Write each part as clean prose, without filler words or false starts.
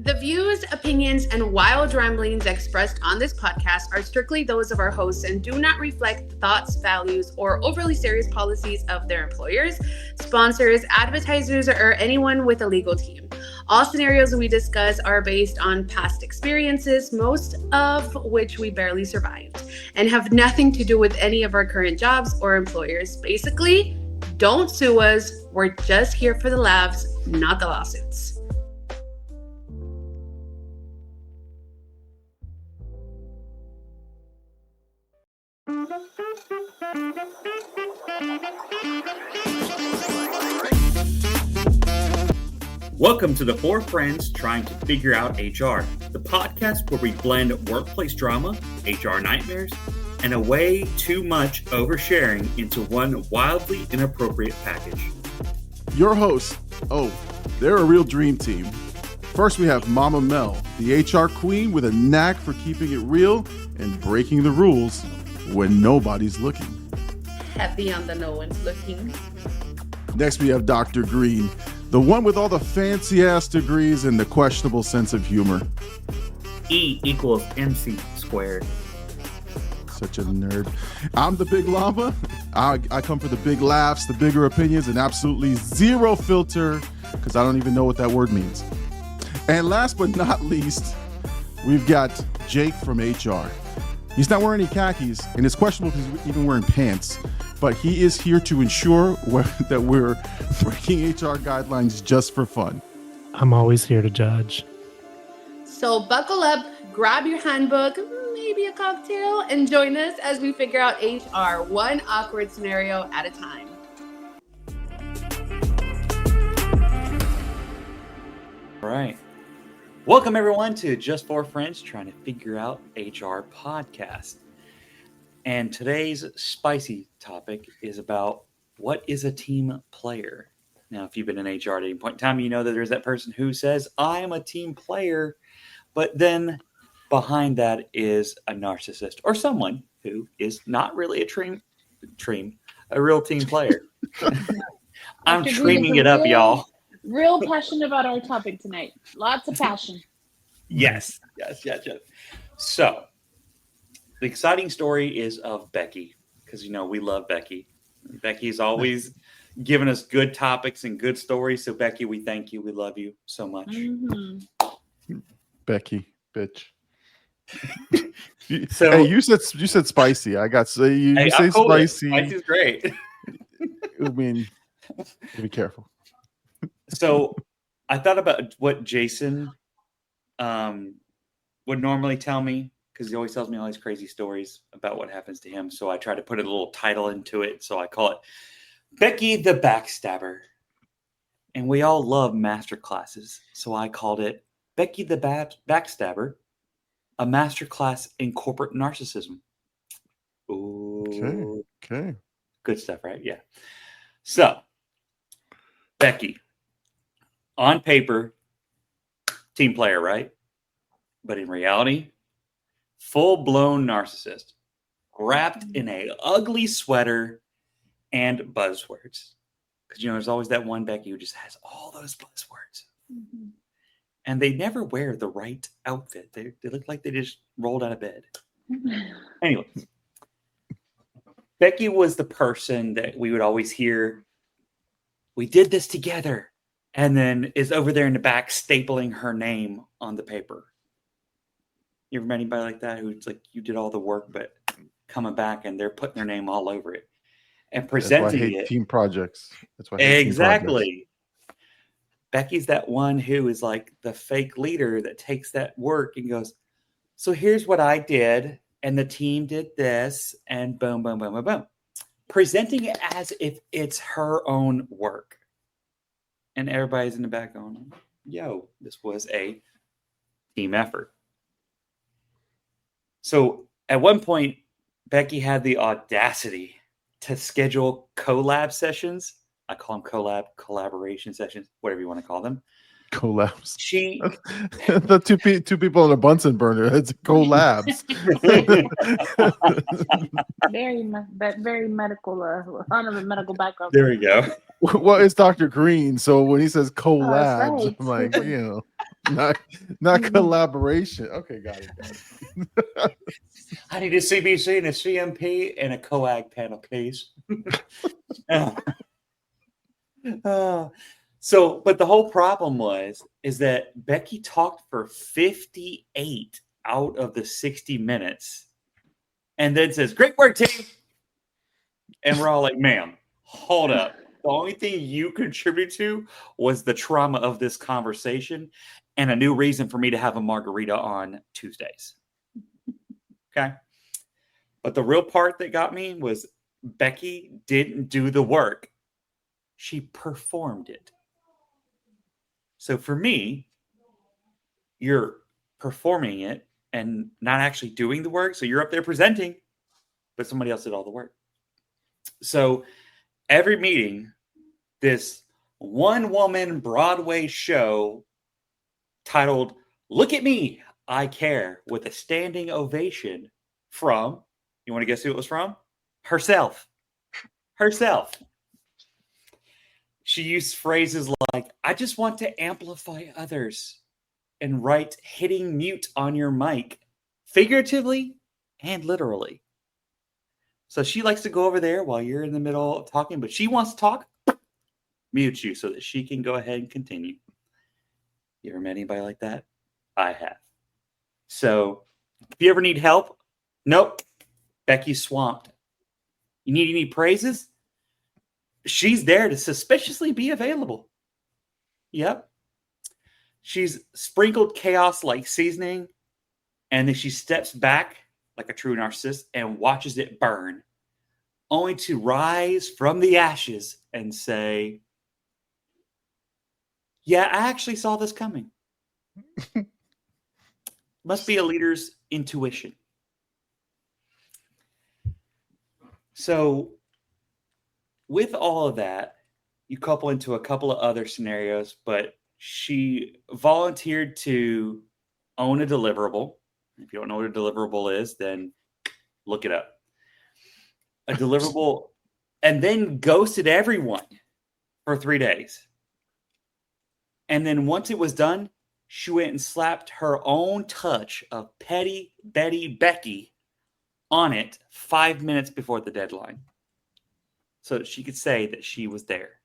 The views, opinions, and wild ramblings expressed on this podcast are strictly those of our hosts and do not reflect the thoughts, values, or overly serious policies of their employers, sponsors, advertisers, or anyone with a legal team. All scenarios we discuss are based on past experiences, most of which we barely survived, and have nothing to do with any of our current jobs or employers. Basically, don't sue us. We're just here for the laughs, not the lawsuits. Welcome to the Four Friends Trying to Figure Out HR, the podcast where we blend workplace drama, HR nightmares, and a way too much oversharing into one wildly inappropriate package. Your hosts, they're a real dream team. First, we have Mama Mel, the HR queen with a knack for keeping it real and breaking the rules when nobody's looking. Heavy on the no one's looking. Next, we have Dr. Green, the one with all the fancy-ass degrees and the questionable sense of humor. E equals MC squared. Such a nerd. I'm the Big Llama. I come for the big laughs, the bigger opinions, and absolutely zero filter, because I don't even know what that word means. And last but not least, we've got Jake from HR. He's not wearing any khakis, and it's questionable if he's even wearing pants, but he is here to ensure that we're breaking HR guidelines just for fun. I'm always here to judge. So buckle up, grab your handbook, maybe a cocktail, and join us as we figure out HR one awkward scenario at a time. All right. Welcome, everyone, to Just Four Friends Trying to Figure Out HR podcast. And today's spicy topic is about what is a team player. Now, if you've been in HR at any point in time, you know that there's that person who says, I'm a team player. But then behind that is a narcissist or someone who is not really a real team player. I'm dreaming it up, y'all. Real passionate about our topic tonight. Lots of passion. Yes. So, the exciting story is of Becky, because, we love Becky. Becky's always given us good topics and good stories. So, Becky, we thank you. We love you so much. Mm-hmm. Becky, bitch. So, hey, you said spicy. I got you say cool. Spicy. Spicy's great. I mean, be careful. So, I thought about what Jason would normally tell me, because he always tells me all these crazy stories about what happens to him. So I try to put a little title into it. So I call it Becky the Backstabber. And we all love master classes. So I called it Becky the Backstabber, a masterclass in corporate narcissism. Ooh. Okay. Good stuff, right? Yeah. So, Becky, on paper, team player, right? But in reality, full-blown narcissist, wrapped in a ugly sweater and buzzwords. Because, there's always that one Becky who just has all those buzzwords. Mm-hmm. And they never wear the right outfit. They look like they just rolled out of bed. Anyways, Becky was the person that we would always hear, we did this together, and then is over there in the back stapling her name on the paper. You ever met anybody like that who's like, you did all the work, but coming back and they're putting their name all over it and presenting That's why I hate team projects. That's why I hate exactly. Team projects. Becky's that one who is like the fake leader that takes that work and goes, so here's what I did, and the team did this, and boom, boom, boom, boom, boom. Presenting it as if it's her own work. And everybody's in the back going, yo, this was a team effort. So at one point, Becky had the audacity to schedule collab sessions. I call them collaboration sessions, whatever you want to call them. Collabs. She the two people on a Bunsen burner. It's collabs. very medical. On a medical background. There we go. Well, it's Dr. Green, so when he says collabs, right. I'm like, not collaboration. Okay, got it. I need a CBC and a CMP and a coag panel case. So, but the whole problem is that Becky talked for 58 out of the 60 minutes and then says, "Great work, team." And we're all like, "Ma'am, hold up. The only thing you contributed to was the trauma of this conversation and a new reason for me to have a margarita on Tuesdays." Okay. But the real part that got me was Becky didn't do the work. She performed it. So for me, you're performing it and not actually doing the work. So you're up there presenting, but somebody else did all the work. So every meeting, this one-woman Broadway show titled "Look at Me, I Care," with a standing ovation from, you want to guess who it was from? Herself. She used phrases like, "I just want to amplify others," and write "hitting mute on your mic," figuratively and literally. So she likes to go over there while you're in the middle of talking, but she wants to talk, mute you so that she can go ahead and continue. You ever met anybody like that? I have. So if you ever need help, nope, Becky's swamped. You need any praises? She's there to suspiciously be available. Yep. She's sprinkled chaos like seasoning, and then she steps back like a true narcissist and watches it burn, only to rise from the ashes and say, "Yeah, I actually saw this coming." Must be a leader's intuition. So with all of that, you couple into a couple of other scenarios, but she volunteered to own a deliverable. If you don't know what a deliverable is, then look it up. A deliverable, and then ghosted everyone for 3 days. And then once it was done, she went and slapped her own touch of Petty Betty Becky on it 5 minutes before the deadline, so that she could say that she was there.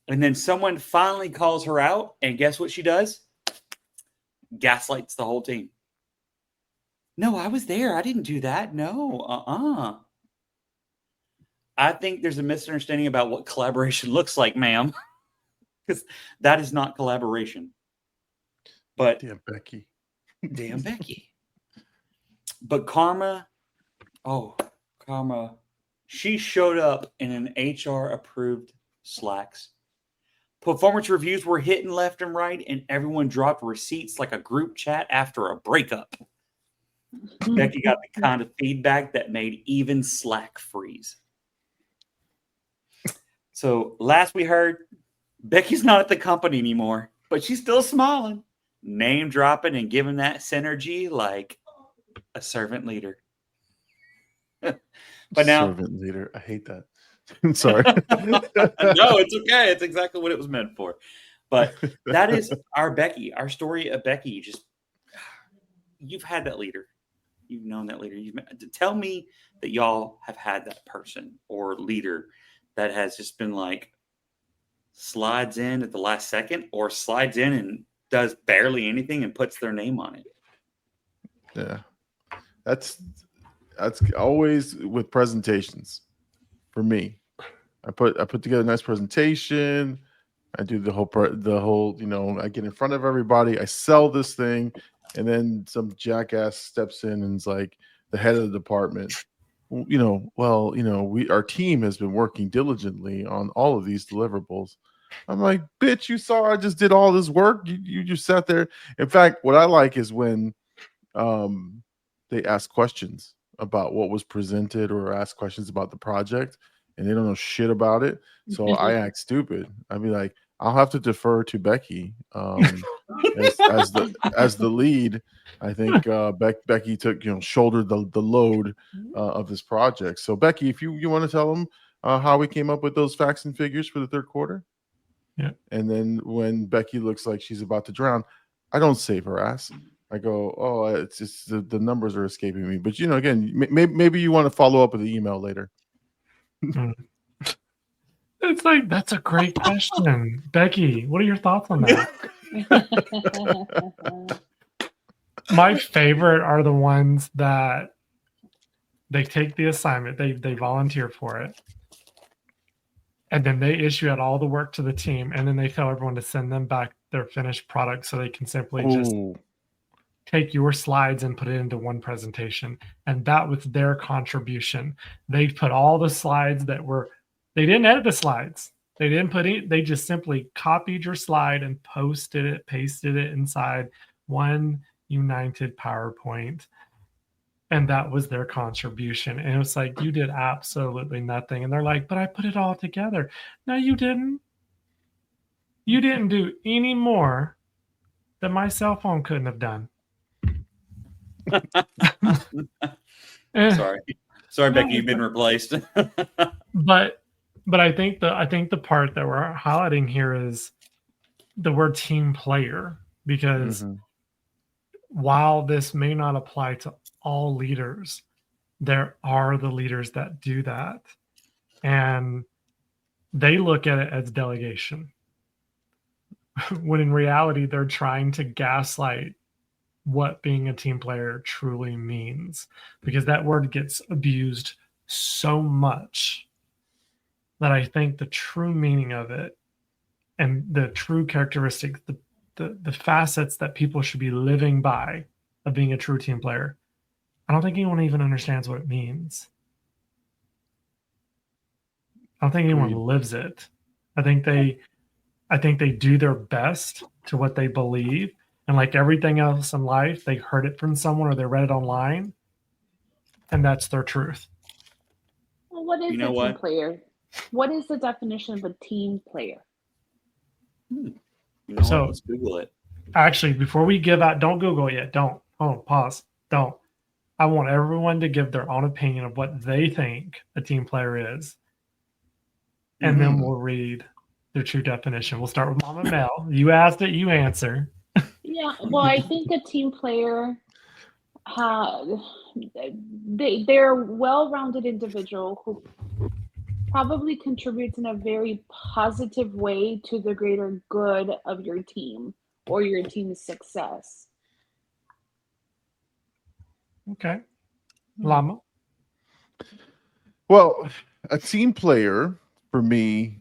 And then someone finally calls her out, and guess what she does? Gaslights the whole team. "No, I was there. I didn't do that. No, I think there's a misunderstanding about what collaboration looks like, ma'am, because that is not collaboration. But Damn Becky. damn Becky. But Karma, she showed up in an HR approved slacks. Performance reviews were hitting left and right, and everyone dropped receipts like a group chat after a breakup. Becky got the kind of feedback that made even Slack freeze. So last we heard, Becky's not at the company anymore, but she's still smiling, name dropping and giving that synergy like a servant leader. But now, servant leader. I hate that. I'm sorry. no, it's okay. It's exactly what it was meant for. But that is our Becky, our story of Becky. You've had that leader. You've known that leader. Tell me that y'all have had that person or leader that has just been like slides in at the last second or slides in and does barely anything and puts their name on it. Yeah. That's always with presentations for me. I put together a nice presentation. I do the whole, I get in front of everybody. I sell this thing, and then some jackass steps in and is like the head of the department. Our team has been working diligently on all of these deliverables. I'm like, bitch, you saw I just did all this work. You just sat there. In fact, what I like is when they ask questions about what was presented or ask questions about the project and they don't know shit about it. So I act stupid. I'd be like, I'll have to defer to Becky as the lead. I think Becky took shouldered the load of this project. So Becky, if you want to tell them how we came up with those facts and figures for the third quarter. Yeah. And then when Becky looks like she's about to drown, I don't save her ass. I go, oh, it's just the numbers are escaping me. But again, maybe you want to follow up with the email later. It's like, that's a great question. Becky, what are your thoughts on that? My favorite are the ones that they take the assignment, they volunteer for it, and then they issue out all the work to the team, and then they tell everyone to send them back their finished product so they can simply just take your slides and put it into one presentation. And that was their contribution. They put all the slides they didn't edit the slides. They didn't put it, they just simply copied your slide and pasted it inside one united PowerPoint. And that was their contribution. And it was like, you did absolutely nothing. And they're like, but I put it all together. No, you didn't. You didn't do any more than my cell phone couldn't have done. Sorry, Becky, you've been replaced. but I think the part that we're highlighting here is the word team player, because while this may not apply to all leaders, there are the leaders that do that, and they look at it as delegation when in reality they're trying to gaslight what being a team player truly means, because that word gets abused so much that I think the true meaning of it and the true characteristics, the facets that people should be living by of being a true team player, I don't think anyone even understands what it means. I don't think anyone lives it. I think they do their best to what they believe. And like everything else in life, they heard it from someone or they read it online, and that's their truth. Well, what is a team player? What is the definition of a team player? Let's Google it. Actually, before we give out, don't Google it yet. Don't. Pause. Don't. I want everyone to give their own opinion of what they think a team player is. And then we'll read the true definition. We'll start with Mama Mel. You asked it, you answer. Yeah, well, I think a team player, they're a well-rounded individual who probably contributes in a very positive way to the greater good of your team or your team's success. Okay. Lama? Well, a team player, for me,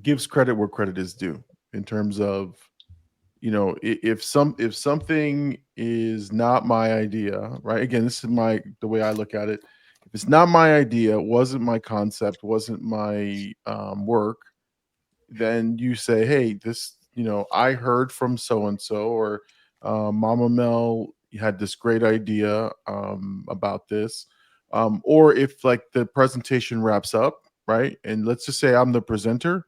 gives credit where credit is due in terms of, if something is not my idea, right? Again, this is the way I look at it. If it's not my idea, wasn't my concept, wasn't my work, then you say, hey, this, I heard from so-and-so, or Mama Mel had this great idea about this. Or if like the presentation wraps up, right? And let's just say I'm the presenter,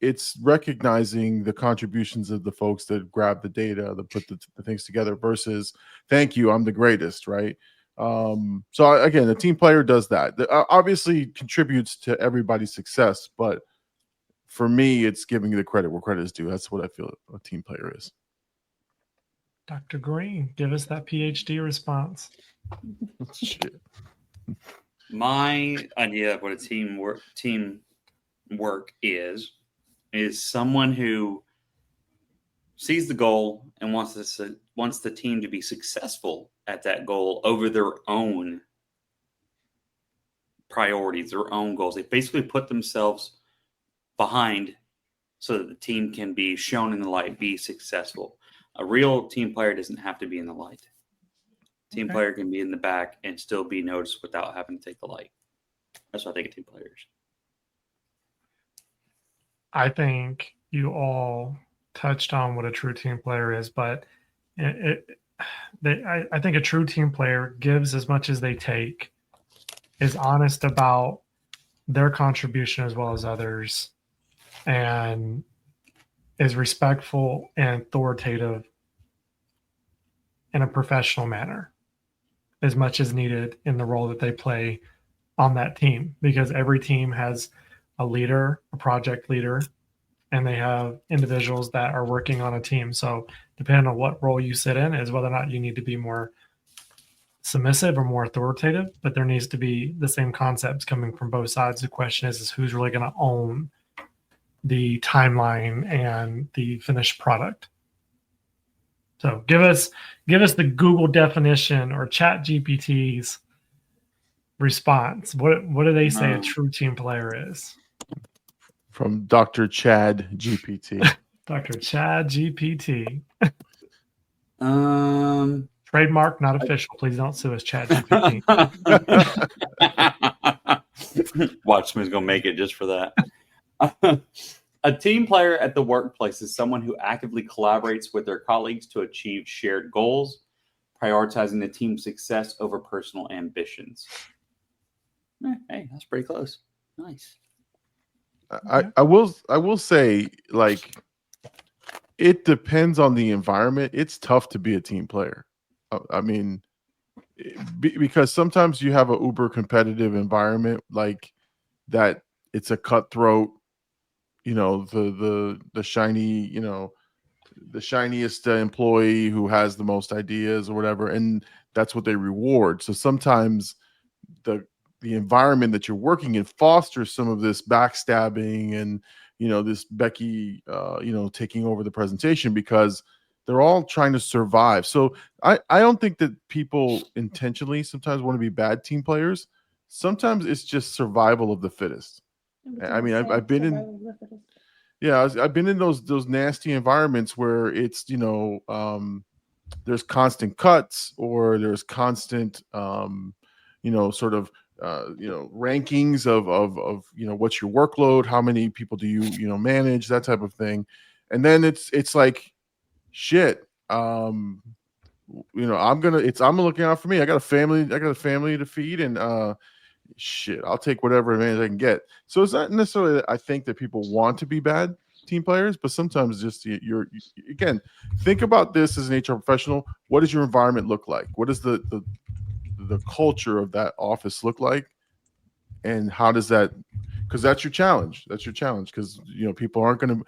it's recognizing the contributions of the folks that grab the data, that put the things together versus thank you, I'm the greatest, right? So again, a team player does that. Obviously contributes to everybody's success, but for me, it's giving the credit where credit is due. That's what I feel a team player is. Dr. Green, give us that PhD response. Shit. My idea of what a team work is someone who sees the goal and wants the team to be successful at that goal over their own priorities, their own goals. They basically put themselves behind so that the team can be shown in the light, be successful. A real team player doesn't have to be in the light. Team player can be in the back and still be noticed without having to take the light. That's what I think of team players. I think you all touched on what a true team player is, but I think a true team player gives as much as they take, is honest about their contribution as well as others, and is respectful and authoritative in a professional manner as much as needed in the role that they play on that team, because every team has a leader, a project leader, and they have individuals that are working on a team. So depending on what role you sit in is whether or not you need to be more submissive or more authoritative, but there needs to be the same concepts coming from both sides. The question is who's really going to own the timeline and the finished product. So give us the Google definition or Chat GPT's response. What do they say a true team player is? From Dr. Chad GPT. Dr. Chad GPT. Trademark, not official. Please don't sue us, Chat GPT. Watch, somebody's gonna make it just for that. A team player at the workplace is someone who actively collaborates with their colleagues to achieve shared goals, prioritizing the team's success over personal ambitions. Hey, that's pretty close. Nice. I will say, like, it depends on the environment. It's tough to be a team player. I mean, because sometimes you have an uber competitive environment like that. It's a cutthroat, the shiny, the shiniest employee who has the most ideas or whatever, and that's what they reward. So sometimes the environment that you're working in fosters some of this backstabbing and this Becky taking over the presentation because they're all trying to survive. So I don't think that people intentionally sometimes want to be bad team players. Sometimes it's just survival of the fittest. I mean, I've been in, I've been in those nasty environments where it's there's constant cuts or there's constant rankings of what's your workload, how many people do you manage, that type of thing, and then it's like shit. I'm looking out for me. I got a family to feed, and shit, I'll take whatever advantage I can get. So it's not necessarily that I think that people want to be bad team players, but sometimes just you're again, think about this as an HR professional. What does your environment look like? What does the culture of that office look like? And how does that, because that's your challenge. That's your challenge. Because people aren't going to,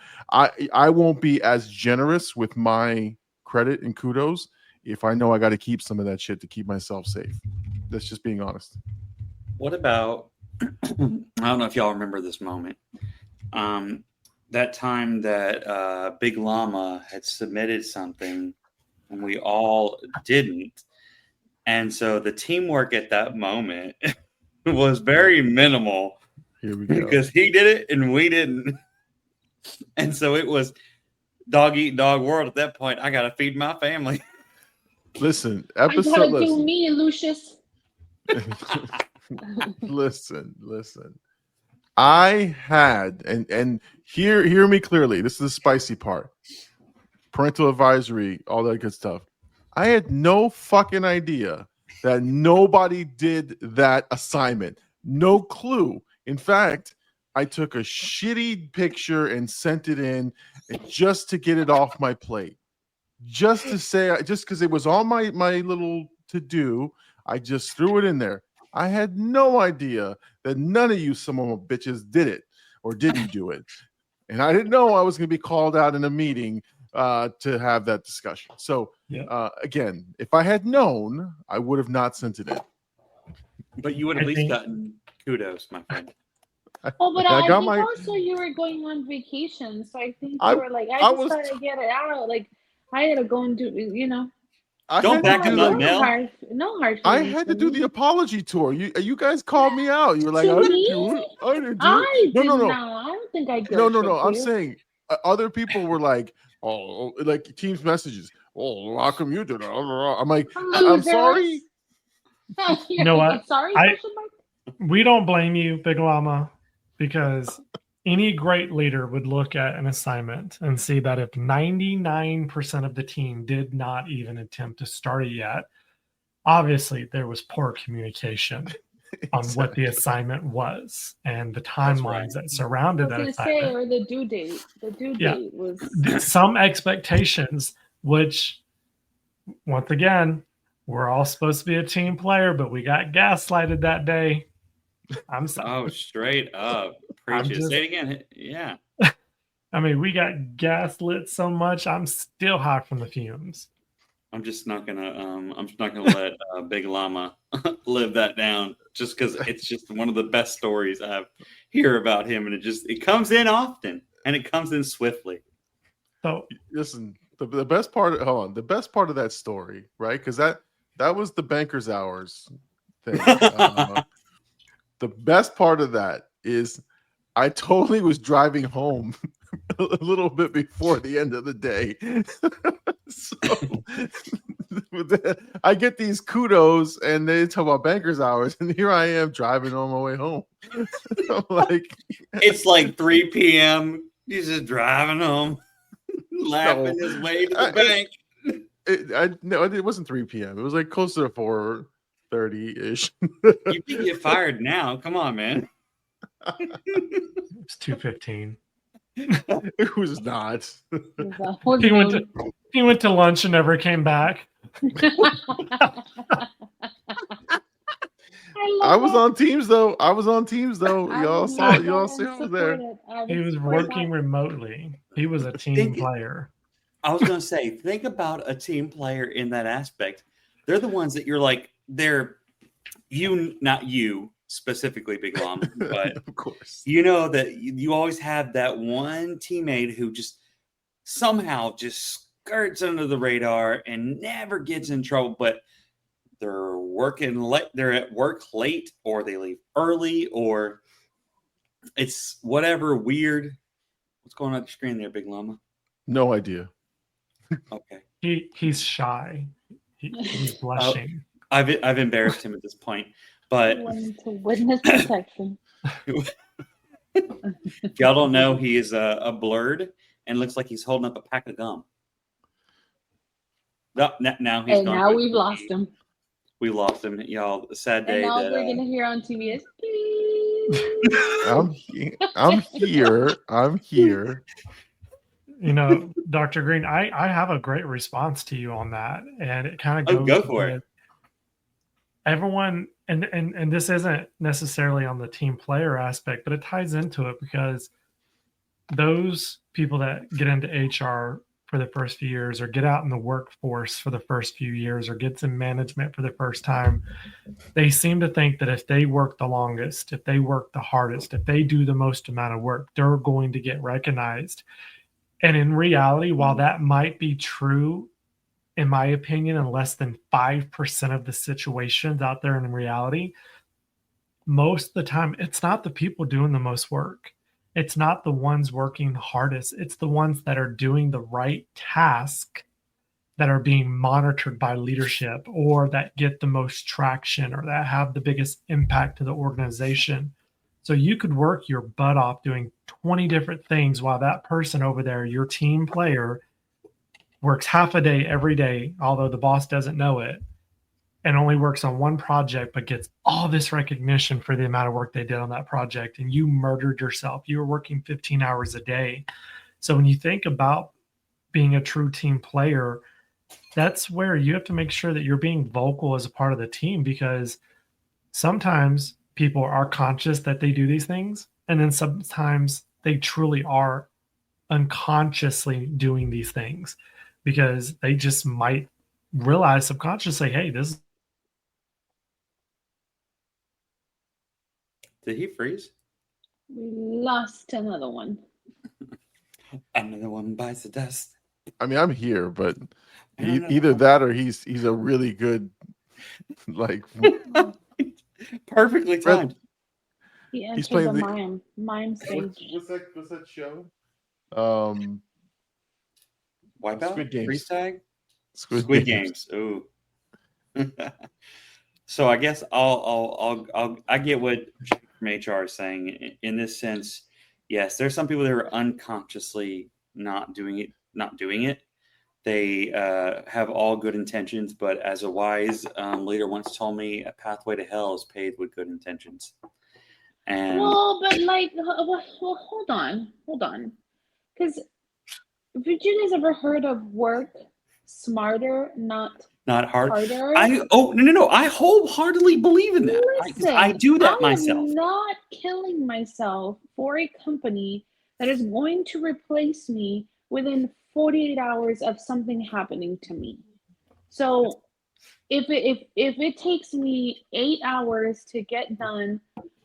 I won't be as generous with my credit and kudos if I know I got to keep some of that shit to keep myself safe. That's just being honest. What about, I don't know if y'all remember this moment. That time that Big Llama had submitted something and we all didn't. And so the teamwork at that moment was very minimal. Here we go. Because he did it and we didn't. And so it was dog eat dog world at that point. I got to feed my family. Listen, I gotta do me, Lucius. Listen. I had, and hear me clearly. This is the spicy part. Parental advisory, all that good stuff. I had no fucking idea that nobody did that assignment. No clue. In fact, I took a shitty picture and sent it in just to get it off my plate. Just to say, just because it was on my little to-do, I just threw it in there. I had no idea that none of you some of my bitches did it or didn't do it. And I didn't know I was going to be called out in a meeting to have that discussion. So, again, if I had known, I would have not sent it in. But you would have at least gotten kudos, my friend. Oh, but I think also you were going on vacation. So I think you were like, I just gotta get it out. Like, I had to go and do, Don't back him up, Mel. No hard. I had to do the apology tour. You guys called me out. You were like, I didn't do it. I didn't do it. No. I don't think I did. No. I'm saying other people were like, oh, like Teams messages. Oh, how come you did it? I'm like, I'm sorry. You know what? Sorry. We don't blame you, Big Llama, because any great leader would look at an assignment and see that if 99% of the team did not even attempt to start it yet, obviously there was poor communication on what the assignment was and the timelines that surrounded that assignment. Or the due date. The due date was some expectations, which, once again, we're all supposed to be a team player, but we got gaslighted that day. I'm sorry. Oh, straight up. Preach it. Say it again. Yeah. I mean, we got gaslit so much. I'm still high from the fumes. I'm just not gonna let Big Llama live that down just because it's just one of the best stories I hear about him, and it comes in often and it comes in swiftly. So Listen, the best part. Hold on, the best part of that story, right? Because that was the banker's hours thing. The best part of that is I totally was driving home a little bit before the end of the day. So I get these kudos and they talk about banker's hours, and here I am driving on my way home. I'm like, it's like 3 p.m. He's just driving home, laughing his way to the bank. No, it wasn't 3 p.m. It was like closer to 4:30-ish. You can get fired now. Come on, man. it's 2:15. It was not. He went to lunch and never came back. I was on Teams though. Y'all saw I was there. He was working remotely. He was a team player. I was going to say, think about a team player in that aspect. They're the ones that you're like, not you specifically, Big Llama, but of course, you know that you always have that one teammate who just somehow just skirts under the radar and never gets in trouble, but they're working late, they're at work late, or they leave early, or it's whatever weird. What's going on the screen there, Big Llama? No idea. Okay. He's shy. He's blushing. I've embarrassed him at this point, but to witness protection. If y'all don't know, he is a blurred and looks like he's holding up a pack of gum. Now he's gone. Now we've lost him. We lost him, y'all. A sad day. And all we're gonna hear on TV is. I'm here. I'm here. You know, Dr. Green, I have a great response to you on that, and it kind of goes. Go for it. Everyone, and this isn't necessarily on the team player aspect, but it ties into it because those people that get into HR for the first few years, or get out in the workforce for the first few years, or gets in management for the first time, they seem to think that if they work the longest, if they work the hardest, if they do the most amount of work, they're going to get recognized. And in reality, while that might be true, in my opinion, in less than 5% of the situations out there in reality, most of the time, it's not the people doing the most work. It's not the ones working hardest. It's the ones that are doing the right task that are being monitored by leadership, or that get the most traction, or that have the biggest impact to the organization. So you could work your butt off doing 20 different things while that person over there, your team player, works half a day every day, although the boss doesn't know it, and only works on one project, but gets all this recognition for the amount of work they did on that project. And you murdered yourself. You were working 15 hours a day. So when you think about being a true team player, that's where you have to make sure that you're being vocal as a part of the team, because sometimes people are conscious that they do these things, and then sometimes they truly are unconsciously doing these things because they just might realize subconsciously, hey, this. Did he freeze? We lost another one. Another one bites the dust. I mean, I'm here, but either that or he's a really good, like, perfectly timed. He's playing the mime stage. What's that show? Wipeout? Squid Games. Freeze tag? Squid Games. Ooh. So I guess I get what from HR is saying in this sense. Yes, there's some people that are unconsciously not doing it. They have all good intentions, but as a wise leader once told me, a pathway to hell is paved with good intentions. And but like, hold on, because have you guys ever heard of work smarter, not not hard. harder. No. I wholeheartedly believe in that. Listen, I do that I myself. am not killing myself for a company that is going to replace me within 48 hours of something happening to me. So if it takes me 8 hours to get done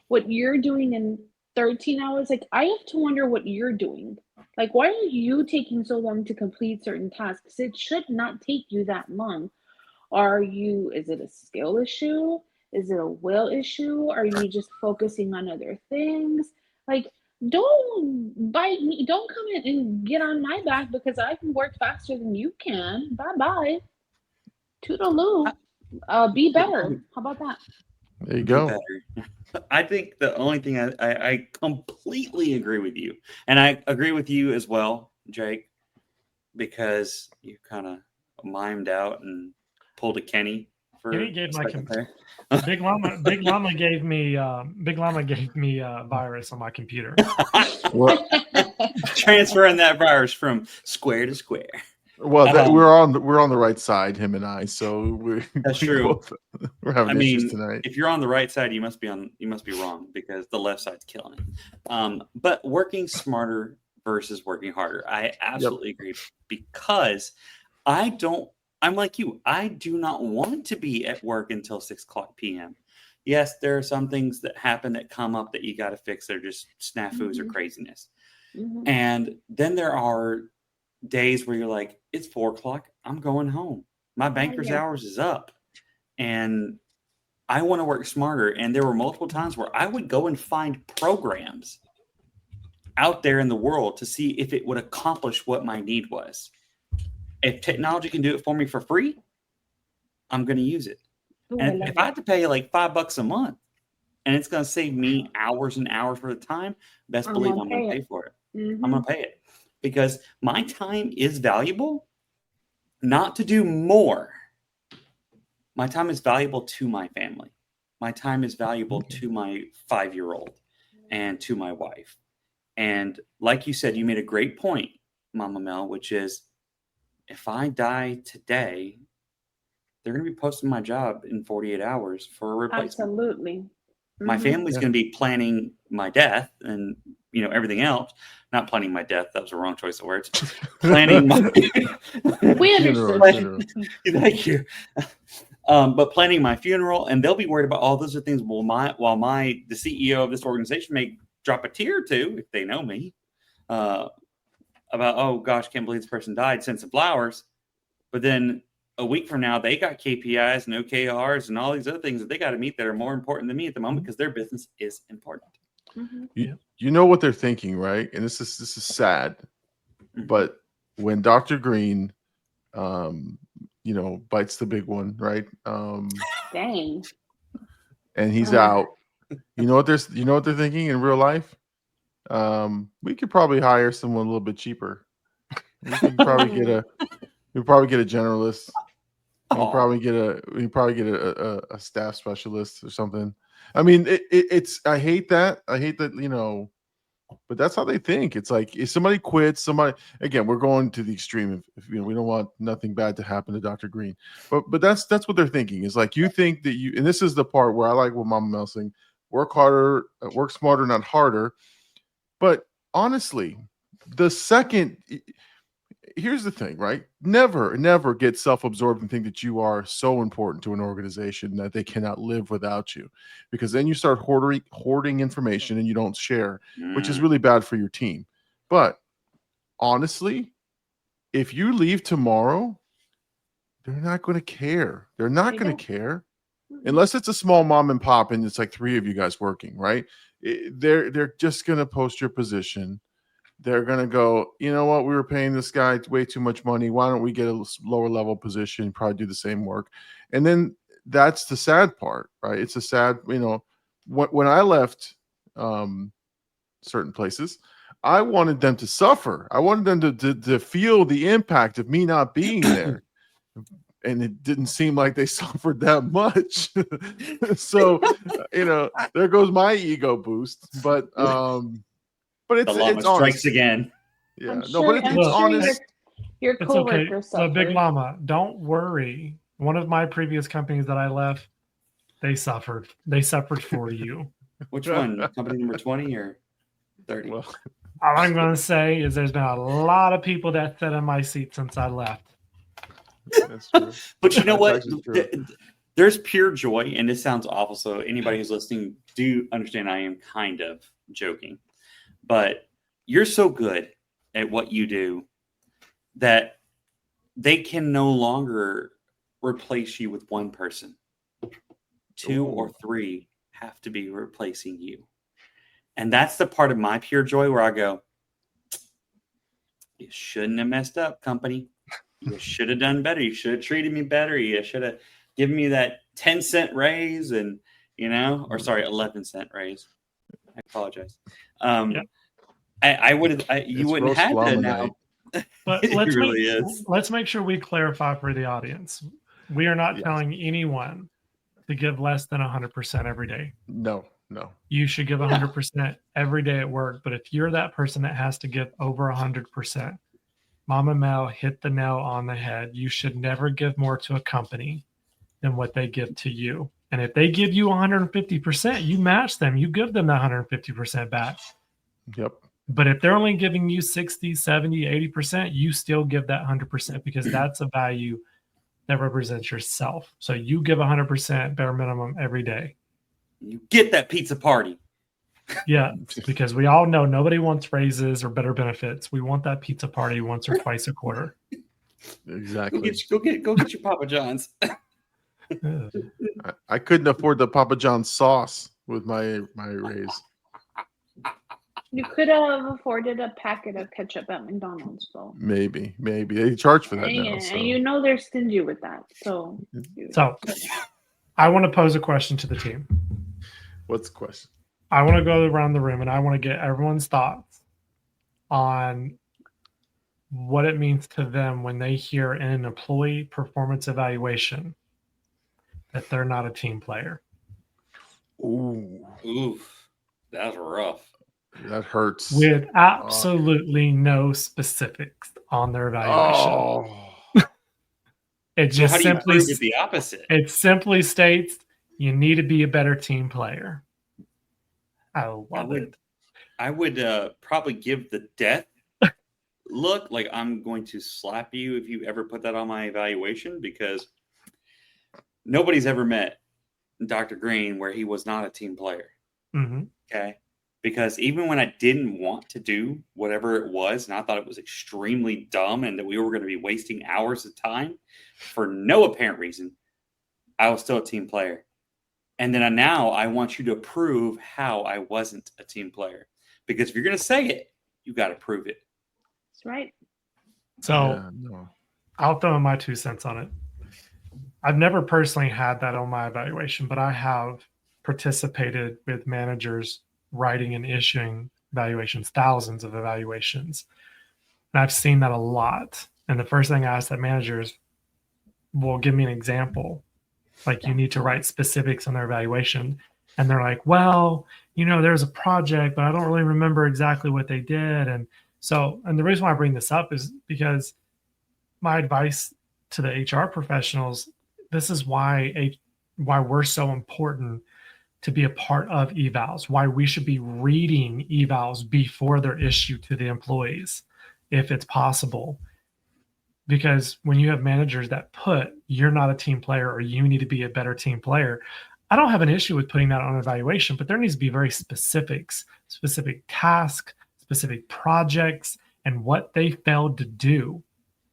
what you're doing in 13 hours, like I have to wonder what you're doing. Like, why are you taking so long to complete certain tasks? It should not take you that long. Is it a skill issue? Is it a will issue? Are you just focusing on other things? Like, don't bite me. Don't come in and get on my back because I can work faster than you can. Bye bye. Toodaloo. Be better. How about that? There you Do go. better. I think the only thing I completely agree with you, and I agree with you as well, Jake, because you kind of mimed out and pulled a Kenny for Kenny gave a my second there. Big Llama gave me virus on my computer. Well, Transferring that virus from square to square. we're on the right side, him and I. So That's true. We're having issues tonight. If you're on the right side, you must be wrong because the left side's killing it. But working smarter versus working harder, I absolutely agree because I'm like you. I do not want to be at work until 6:00 p.m. Yes, there are some things that happen that come up that you got to fix. They're just snafus or craziness. Mhm. And then there are days where you're like, it's 4:00. I'm going home. My banker's yeah. hours is up. And I want to work smarter. And there were multiple times where I would go and find programs out there in the world to see if it would accomplish what my need was. If technology can do it for me for free, I'm going to use it. Ooh, I And love if I that. have to pay like $5 a month and it's going to save me hours and hours worth of time, best I'm believe gonna I'm going to pay pay for it. Mhm. I'm going to pay it because my time is valuable, not to do more. My time is valuable to my family. My time is valuable to my 5-year-old and to my wife. And like you said, you made a great point, Mama Mel, which is if I die today, they're going to be posting my job in 48 hours for a replacement. Absolutely. My Mhm. family's going to be planning my death and everything else. Not planning my death. That was a wrong choice of words. Planning my We understood. Funeral. Thank you. But planning my funeral, and they'll be worried about all those other things. While the CEO of this organization may drop a tear or two if they know me about, oh gosh, can't believe this person died, send some flowers. But then a week from now, they got KPIs and OKRs and all these other things that they got to meet that are more important than me at the moment because their business is important. Mhm. You know what they're thinking, right? And this is sad, but when Dr. Green, bites the big one, right? Dang. And he's Oh. out. You know what they're thinking in real life? We could probably hire someone a little bit cheaper. We could probably get a generalist. We probably get a staff specialist or something. I mean, it's I hate that, but that's how they think. It's like if somebody quits, again, we're going to the extreme. If we don't want nothing bad to happen to Dr. Green, but that's what they're thinking. Is like you think that and this is the part where I like what Mama Mel's saying: work harder, work smarter, not harder. But honestly, here's the thing, right? Never get self-absorbed and think that you are so important to an organization that they cannot live without you, because then you start hoarding information and you don't share, which is really bad for your team. But honestly, if you leave tomorrow, they're not going to care. They're not going to care unless it's a small mom and pop and it's like 3 of you guys working, right? They're just going to post your position. They're going to go, you know what? We were paying this guy way too much money. Why don't we get a lower level position, probably do the same work? And then that's the sad part, right? It's a sad, when I left certain places, I wanted them to suffer. I wanted them to feel the impact of me not being there. And it didn't seem like they suffered that much. So, there goes my ego boost. But it's the llama strikes again. Yeah, I'm sure it's honest. your It's okay. coworkers So Big suffered. Llama, don't worry One of my previous companies that I left, they suffered. They suffered for you. Which one? Company number 20 or 30? Well, All I'm going to say is there's been a lot of people that sat in my seat since I left. that's true. But you know what? That's actually true. There's pure joy, and this sounds awful. So anybody who's listening, do understand I am kind of joking. But you're so good at what you do that they can no longer replace you with one person. 2 or 3 have to be replacing you. And that's the part of my pure joy where I go, you shouldn't have messed up, company. You should have done better. You should have treated me better. You should have given me that 10-cent raise and, or sorry, 11-cent raise. I apologize. I would have, you wouldn't have that now. But let's make sure we clarify for the audience. We are not telling anyone to give less than 100% every day. No. You should give 100% every day at work. But if you're that person that has to give over 100%, Mama Mel hit the nail on the head. You should never give more to a company than what they give to you. And if they give you 150%, you match them. You give them that 150% back. Yep. But if they're only giving you 60, 70, 80%, you still give that 100% because that's a value that represents yourself. So you give 100% bare minimum every day. You get that pizza party. Yeah, because we all know nobody wants raises or better benefits. We want that pizza party once or twice a quarter. Exactly. Go get your Papa John's. I couldn't afford the Papa John's sauce with my raise. You could have afforded a packet of ketchup at McDonald's, though. Maybe they charge for that now. So. And they're stingy with that. So I want to pose a question to the team. What's the question? I want to go around the room and I want to get everyone's thoughts on what it means to them when they hear in an employee performance evaluation that they're not a team player. Oof, that's rough. That hurts. With absolutely no specifics on their evaluation. It just simply the opposite. It simply states you need to be a better team player. I love it. I would probably give the death look, like I'm going to slap you if you ever put that on my evaluation, because nobody's ever met Dr. Green where he was not a team player. Mm-hmm. Okay. Because even when I didn't want to do whatever it was, and I thought it was extremely dumb and that we were going to be wasting hours of time for no apparent reason, I was still a team player. And then now I want you to prove how I wasn't a team player. Because if you're going to say it, you got to prove it. That's right. So I'll throw in my 2 cents on it. I've never personally had that on my evaluation, but I have participated with managers writing and issuing evaluations, thousands of evaluations. And I've seen that a lot. And the first thing I ask that managers will give me an example. Like, you need to write specifics on their evaluation. And they're like, well, there's a project, but I don't really remember exactly what they did. And the reason why I bring this up is because my advice to the HR professionals, this is why we're so important to be a part of evals, why we should be reading evals before they're issued to the employees, if it's possible. Because when you have managers that put, you're not a team player or you need to be a better team player, I don't have an issue with putting that on evaluation, but there needs to be very specific tasks, specific projects, and what they failed to do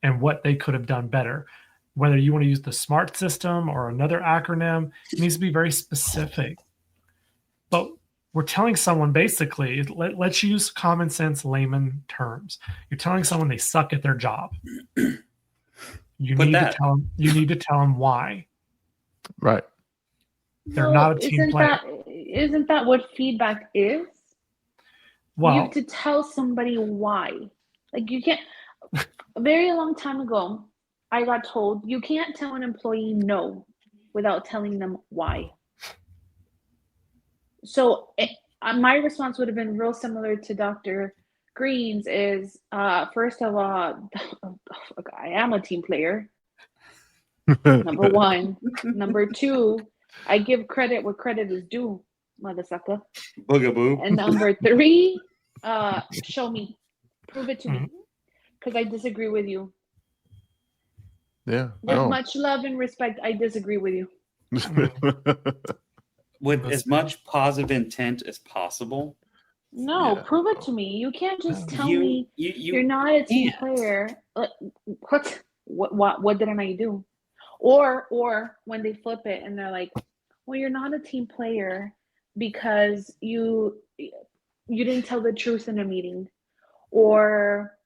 and what they could have done better. Whether you want to use the SMART system or another acronym, it needs to be very specific. But we're telling someone basically, let's use common sense layman terms. You're telling someone they suck at their job. You need to tell them why. Right. They're not a team player. Isn't that what feedback is? Well, you have to tell somebody why. Like, you can't. A very long time ago, I got told you can't tell an employee no without telling them why. So my response would have been real similar to Dr. Green's is, first of all, I am a team player. Number one. Number two, I give credit where credit is due, mother sucker. Boogaboo. And number three, show me. Prove it to me. Because I disagree with you. Yeah. With No. much love and respect, I disagree with you. With as much positive intent as possible. No, Yeah. prove it to me. You can't just tell You- me you you're not a team can't. player. What didn't I do? Or when they flip it and they're like, well, you're not a team player because you didn't tell the truth in a meeting, or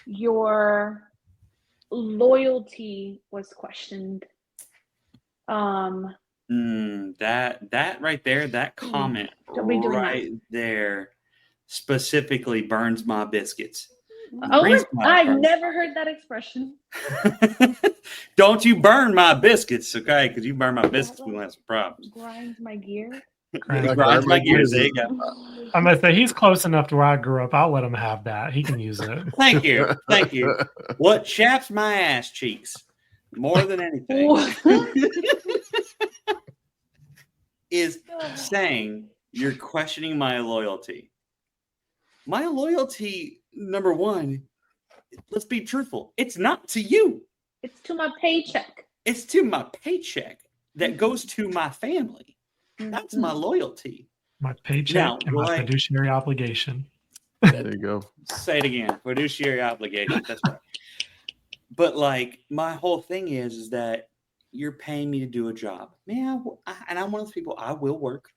your loyalty was questioned. That right there, that comment Don't be doing right there specifically burns my biscuits. Oh, Green's my I've burns. never heard that expression. Don't you burn my biscuits, okay? Because you burn my biscuits, we will have some problems. Grinds my gear. Grinds my gears. There you go. I'm gonna say he's close enough to where I grew up. I'll let him have that. He can use it. Thank you. Thank you. What chaps my ass cheeks more than anything is saying you're questioning my loyalty. My loyalty, number one, let's be truthful, it's not to you. It's to my paycheck. It's to my paycheck that goes to my family. That's my loyalty. My paycheck Now, and my like- fiduciary obligation. There you go. Say it again. Fiduciary obligation. That's right. But like my whole thing is that you're paying me to do a job. Man, and I'm one of those people, I will work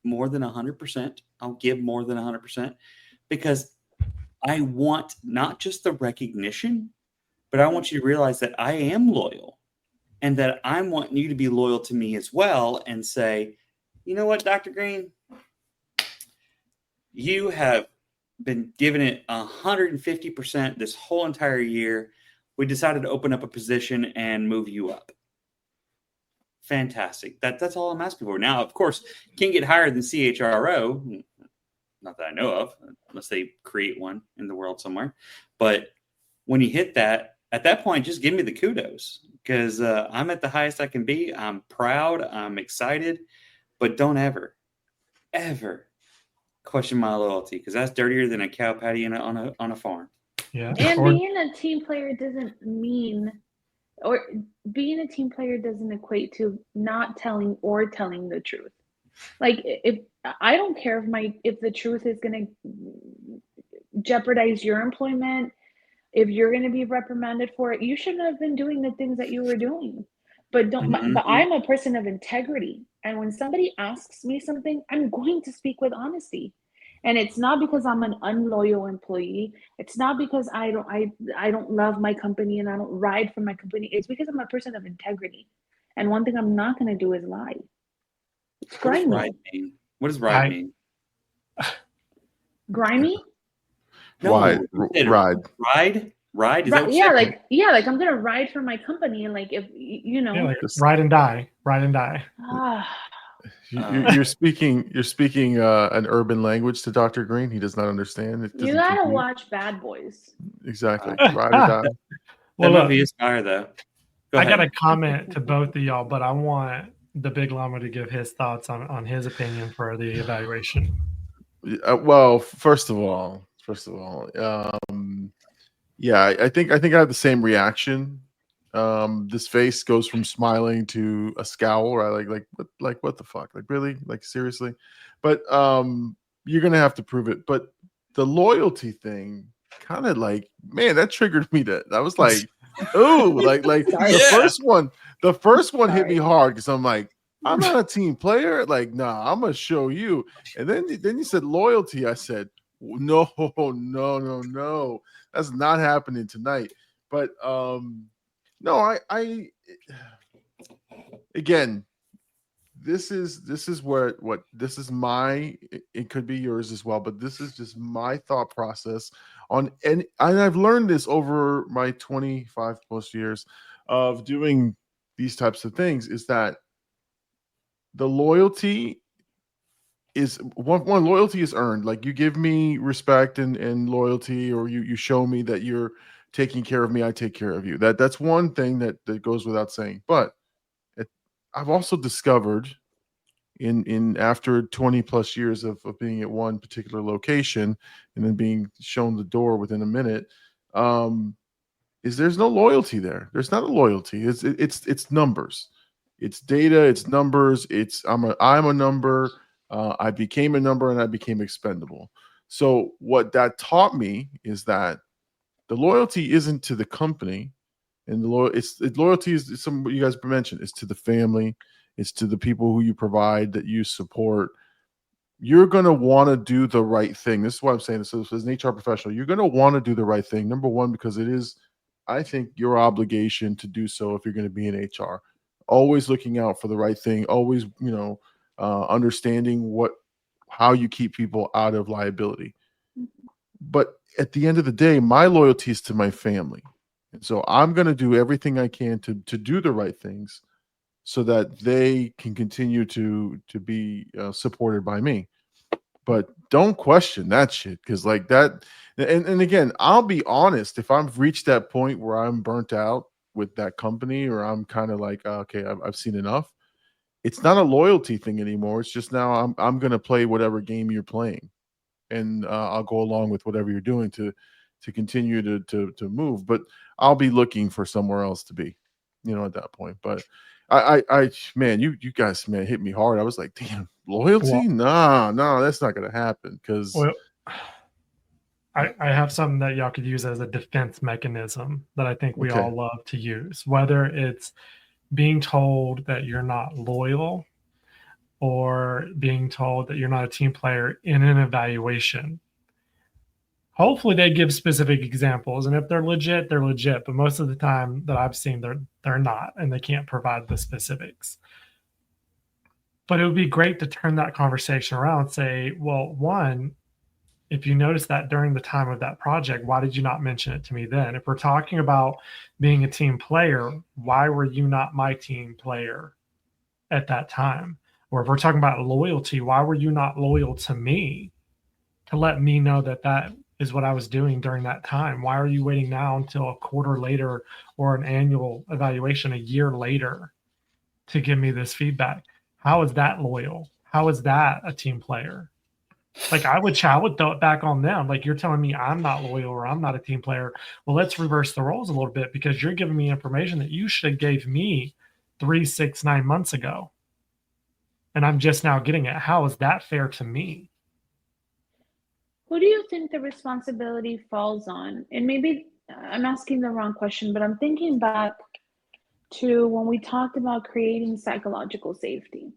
more than 100%. I'll give more than 100% because I want not just the recognition, but I want you to realize that I am loyal and that I'm wanting you to be loyal to me as well and say, you know what, Dr. Green, you have been giving it 150% this whole entire year. We decided to open up a position and move you up. Fantastic. That's all I'm asking for. Now, of course, you can't get higher than CHRO. Not that I know of, unless they create one in the world somewhere. But when you hit that, at that point, just give me the kudos because I'm at the highest I can be. I'm proud. I'm excited. But don't ever question my loyalty because that's dirtier than a cow patty on a farm. Yeah. And Or- being a team player doesn't mean, or being a team player doesn't equate to not telling or telling the truth. Like if I don't care if the truth is going to jeopardize your employment, if you're going to be reprimanded for it, you shouldn't have been doing the things that you were doing. But but I'm a person of integrity, and when somebody asks me something, I'm going to speak with honesty. And it's not because I'm an unloyal employee. It's not because I don't love my company and I don't ride for my company. It's because I'm a person of integrity. And one thing I'm not going to do is lie. It's What does grimy. ride mean? What does ride mean? Grimy? No, Ride. Ride? Is that what Yeah, you said? like I'm gonna ride for my company, and like if you know, yeah, like ride and die. ah, You're speaking an urban language to Dr. Green. He does not understand. It you doesn't gotta compute. watch Bad Boys. Exactly. Ride or die. That Well, look, movie is fire, though. Go I ahead. got a comment to both of y'all, but I want the Big Llama to give his thoughts on his opinion for the evaluation. Well, first of all, yeah, I think I have the same reaction. This face goes from smiling to a scowl, right? Like what the fuck? Like really? Like seriously? But you're gonna have to prove it. But the loyalty thing, kind of like, man, that triggered me. I was like, ooh, like the first one hit me hard because I'm like, I'm not a team player. Like, nah, I'm gonna show you. And then you said loyalty. I said, no, that's not happening tonight. But no, I again, this is where this is my. It could be yours as well, but this is just my thought process on, and I've learned this over my 25 plus years of doing these types of things is that the loyalty is one loyalty is earned. Like you give me respect and loyalty, or you show me that you're taking care of me, I take care of you. That's one thing that goes without saying. But I've also discovered in after 20 plus years of being at one particular location and then being shown the door within a minute, is there's no loyalty there. There's not a loyalty. It's numbers. It's data, it's numbers, it's I'm a number, I became a number and I became expendable. So what that taught me is that the loyalty isn't to the company, and loyalty is some you guys mentioned. It's to the family, it's to the people who you provide that you support. You're gonna want to do the right thing. This is why I'm saying this. So as an HR professional, you're gonna want to do the right thing. Number one, because it is, I think, your obligation to do so if you're going to be in HR. Always looking out for the right thing. Always, understanding how you keep people out of liability. But at the end of the day, my loyalty is to my family. And so I'm going to do everything I can to do the right things so that they can continue to be supported by me. But don't question that shit, because like that, and again, I'll be honest, if I've reached that point where I'm burnt out with that company, or I'm kind of like, okay, I've seen enough, it's not a loyalty thing anymore. It's just now I'm going to play whatever game you're playing, and I'll go along with whatever you're doing to continue to move. But I'll be looking for somewhere else to be, at that point. But I man, you guys, man, hit me hard. I was like, damn, loyalty? No, that's not gonna happen. Because I have something that y'all could use as a defense mechanism that I think we Okay. all love to use, whether it's being told that you're not loyal or being told that you're not a team player in an evaluation. Hopefully they give specific examples, and if they're legit, they're legit. But most of the time that I've seen, they're not, and they can't provide the specifics. But it would be great to turn that conversation around and say, well, one, if you notice that during the time of that project, why did you not mention it to me then? If we're talking about being a team player, why were you not my team player at that time? Or if we're talking about loyalty, why were you not loyal to me to let me know that is what I was doing during that time? Why are you waiting now until a quarter later or an annual evaluation a year later to give me this feedback? How is that loyal? How is that a team player? Like I would throw it back on them. Like, you're telling me I'm not loyal or I'm not a team player. Well, let's reverse the roles a little bit, because you're giving me information that you should have gave me 3, 6, 9 months ago. And I'm just now getting it. How is that fair to me? Who do you think the responsibility falls on? And maybe I'm asking the wrong question, but I'm thinking back to when we talked about creating psychological safety.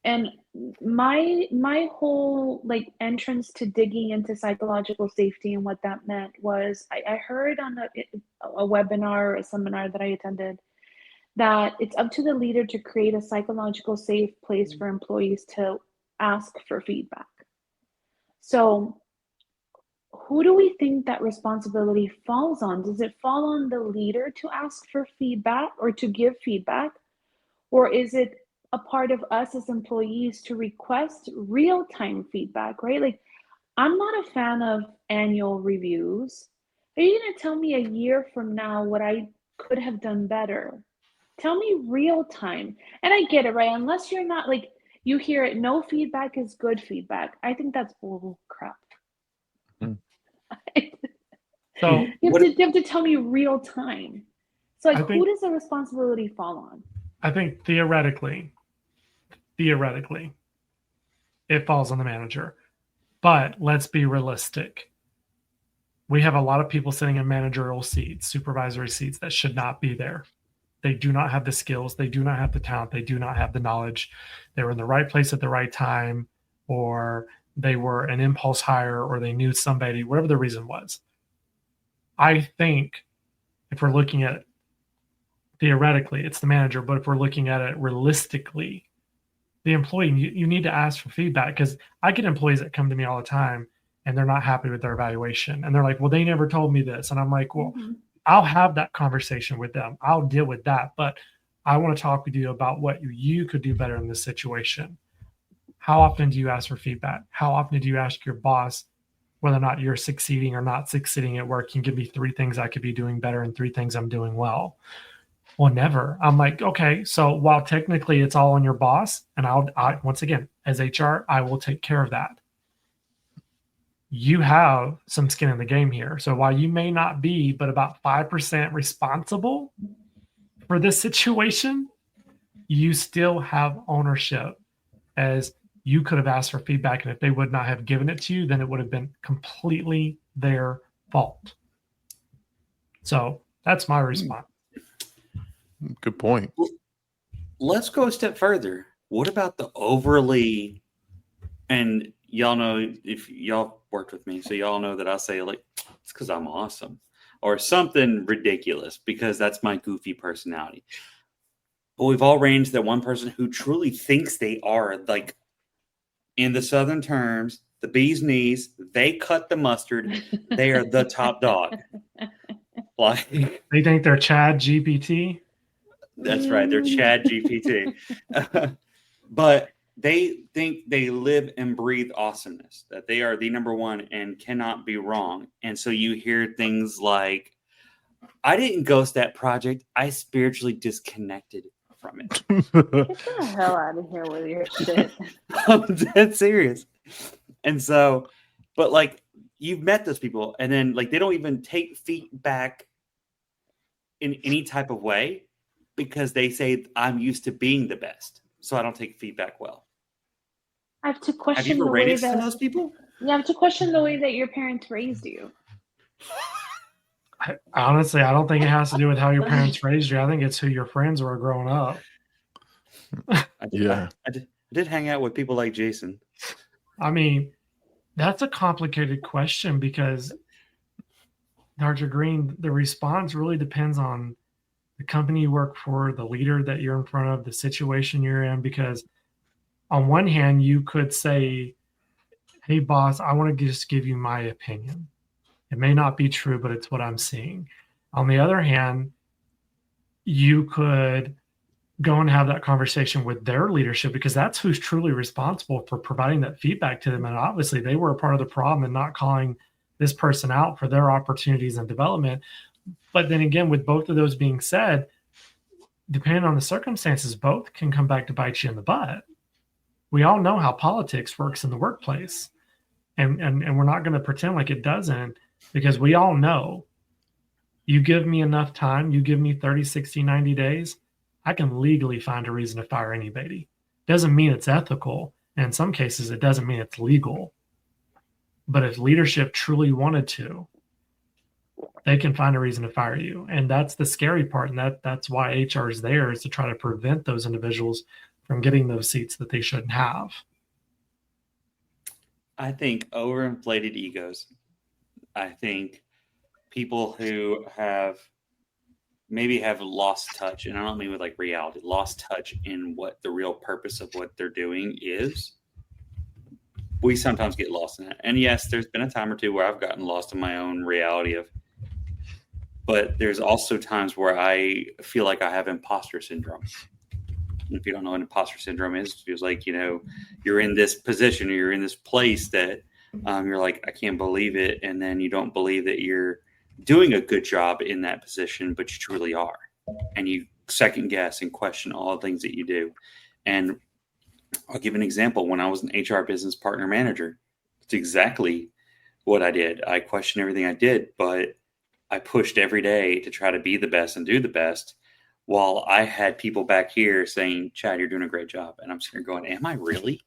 And my whole entrance to digging into psychological safety and what that meant was I heard on a webinar or a seminar that I attended that it's up to the leader to create a psychological safe place for employees to ask for feedback. So who do we think that responsibility falls on? Does it fall on the leader to ask for feedback or to give feedback? Or is it a part of us as employees to request real-time feedback, right? Like, I'm not a fan of annual reviews. Are you going to tell me a year from now what I could have done better? Tell me real time. And I get it, right? Unless you're not you hear it, no feedback is good feedback. I think that's bull crap. So you have to tell me real time. So who does the responsibility fall on? I think theoretically, it falls on the manager. But let's be realistic. We have a lot of people sitting in managerial seats, supervisory seats, that should not be there. They do not have the skills. They do not have the talent. They do not have the knowledge. They were in the right place at the right time, or they were an impulse hire, or they knew somebody, whatever the reason was. I think if we're looking at it theoretically, it's the manager. But if we're looking at it realistically, the employee, you need to ask for feedback, because I get employees that come to me all the time and they're not happy with their evaluation. And they're like, well, they never told me this. And I'm like, well, I'll have that conversation with them. I'll deal with that. But I want to talk with you about what you could do better in this situation. How often do you ask for feedback? How often do you ask your boss whether or not you're succeeding or not succeeding at work. You can give me 3 things I could be doing better and 3 things I'm doing well. Well, never. I'm like, okay, so while technically it's all on your boss, and I once again, as HR, I will take care of that. You have some skin in the game here. So while you may not be, but about 5% responsible for this situation, you still have ownership, as you could have asked for feedback. And if they would not have given it to you, then it would have been completely their fault. So that's my response. Good point. Let's go a step further. What about the overly, and y'all know, if y'all worked with me, so y'all know that I say, like, it's because I'm awesome, or something ridiculous because that's my goofy personality. But we've all ranged that one person who truly thinks they are, like, in the Southern terms, the bee's knees, they cut the mustard, they are the top dog. Like, they think they're Chad GPT. That's right. They're Chad GPT. But they think they live and breathe awesomeness, that they are the number one and cannot be wrong. And so you hear things like, I didn't ghost that project. I spiritually disconnected from it. Get the hell out of here with your shit. I'm dead serious. And so, but like, you've met those people, and then like they don't even take feedback in any type of way, because they say, I'm used to being the best, so I don't take feedback well. I have to question Have you ever the way rated that those people? you have to question the way that your parents raised you. Honestly, I don't think it has to do with how your parents raised you. I think it's who your friends were growing up. I did hang out with people like Jason. I mean, that's a complicated question, because Dr. Green, the response really depends on the company you work for, the leader that you're in front of, the situation you're in. Because on one hand, you could say, hey, boss, I want to just give you my opinion. It may not be true, but it's what I'm seeing. On the other hand, you could go and have that conversation with their leadership, because that's who's truly responsible for providing that feedback to them. And obviously they were a part of the problem in not calling this person out for their opportunities and development. But then again, with both of those being said, depending on the circumstances, both can come back to bite you in the butt. We all know how politics works in the workplace. And we're not going to pretend like it doesn't, because we all know, you give me enough time, you give me 30, 60, 90 days, I can legally find a reason to fire anybody. Doesn't mean it's ethical. And in some cases, it doesn't mean it's legal. But if leadership truly wanted to, they can find a reason to fire you. And that's the scary part. And that's why HR is there, is to try to prevent those individuals from getting those seats that they shouldn't have. I think overinflated egos. I think people who maybe have lost touch, and I don't mean with like reality, lost touch in what the real purpose of what they're doing is. We sometimes get lost in that. And yes, there's been a time or two where I've gotten lost in my own reality but there's also times where I feel like I have imposter syndrome. And if you don't know what imposter syndrome is, it feels like, you're in this position, or you're in this place that you're like, I can't believe it. And then you don't believe that you're doing a good job in that position, but you truly are. And you second guess and question all the things that you do. And I'll give an example. When I was an HR business partner manager, it's exactly what I did. I questioned everything I did, but I pushed every day to try to be the best and do the best, while I had people back here saying, Chad, you're doing a great job. And I'm sitting here going, am I really?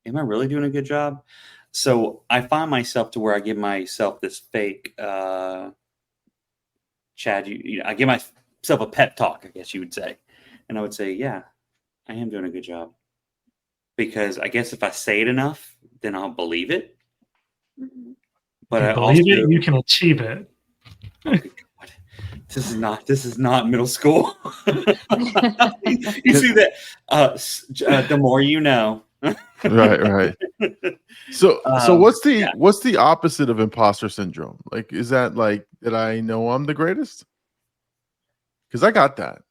Am I really doing a good job? So I find myself to where I give myself this fake, Chad, I give myself a pep talk, I guess you would say. And I would say, yeah, I am doing a good job. Because I guess if I say it enough, then I'll believe it. Mm-hmm. But I believe also, it, you can achieve it. Okay, this is not middle school. You see that? The more you know. Right. So what's the opposite of imposter syndrome? Like, is that like that I know I'm the greatest? Because I got that.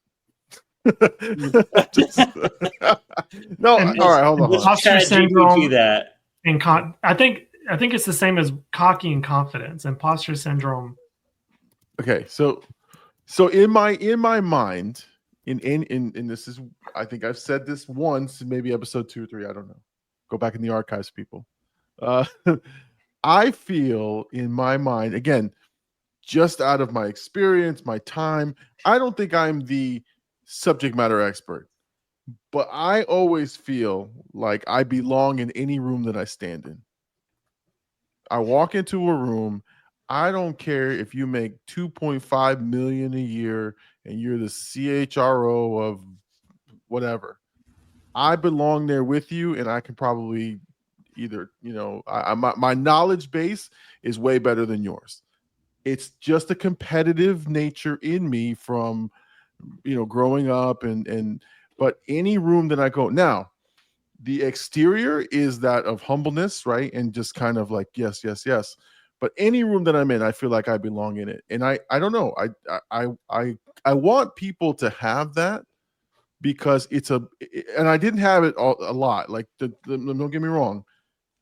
No, all right, hold on. Imposter syndrome. That. I think I think it's the same as cocky and confidence. Imposter syndrome. Okay, so in my mind, in this is, I think I've said this once, maybe episode 2 or 3, I don't know. Go back in the archives, people. I feel in my mind, again, just out of my experience, my time, I don't think I'm the subject matter expert, but I always feel like I belong in any room that I stand in. I walk into a room, I don't care if you make 2.5 million a year and you're the CHRO of whatever. I belong there with you, and I can probably either, my knowledge base is way better than yours. It's just a competitive nature in me from, growing up but any room that I go now, the exterior is that of humbleness, right? And just kind of like, yes, yes, yes. But any room that I'm in, I feel like I belong in it. And I don't know. I want people to have that, because and I didn't have it a lot. Like, don't get me wrong.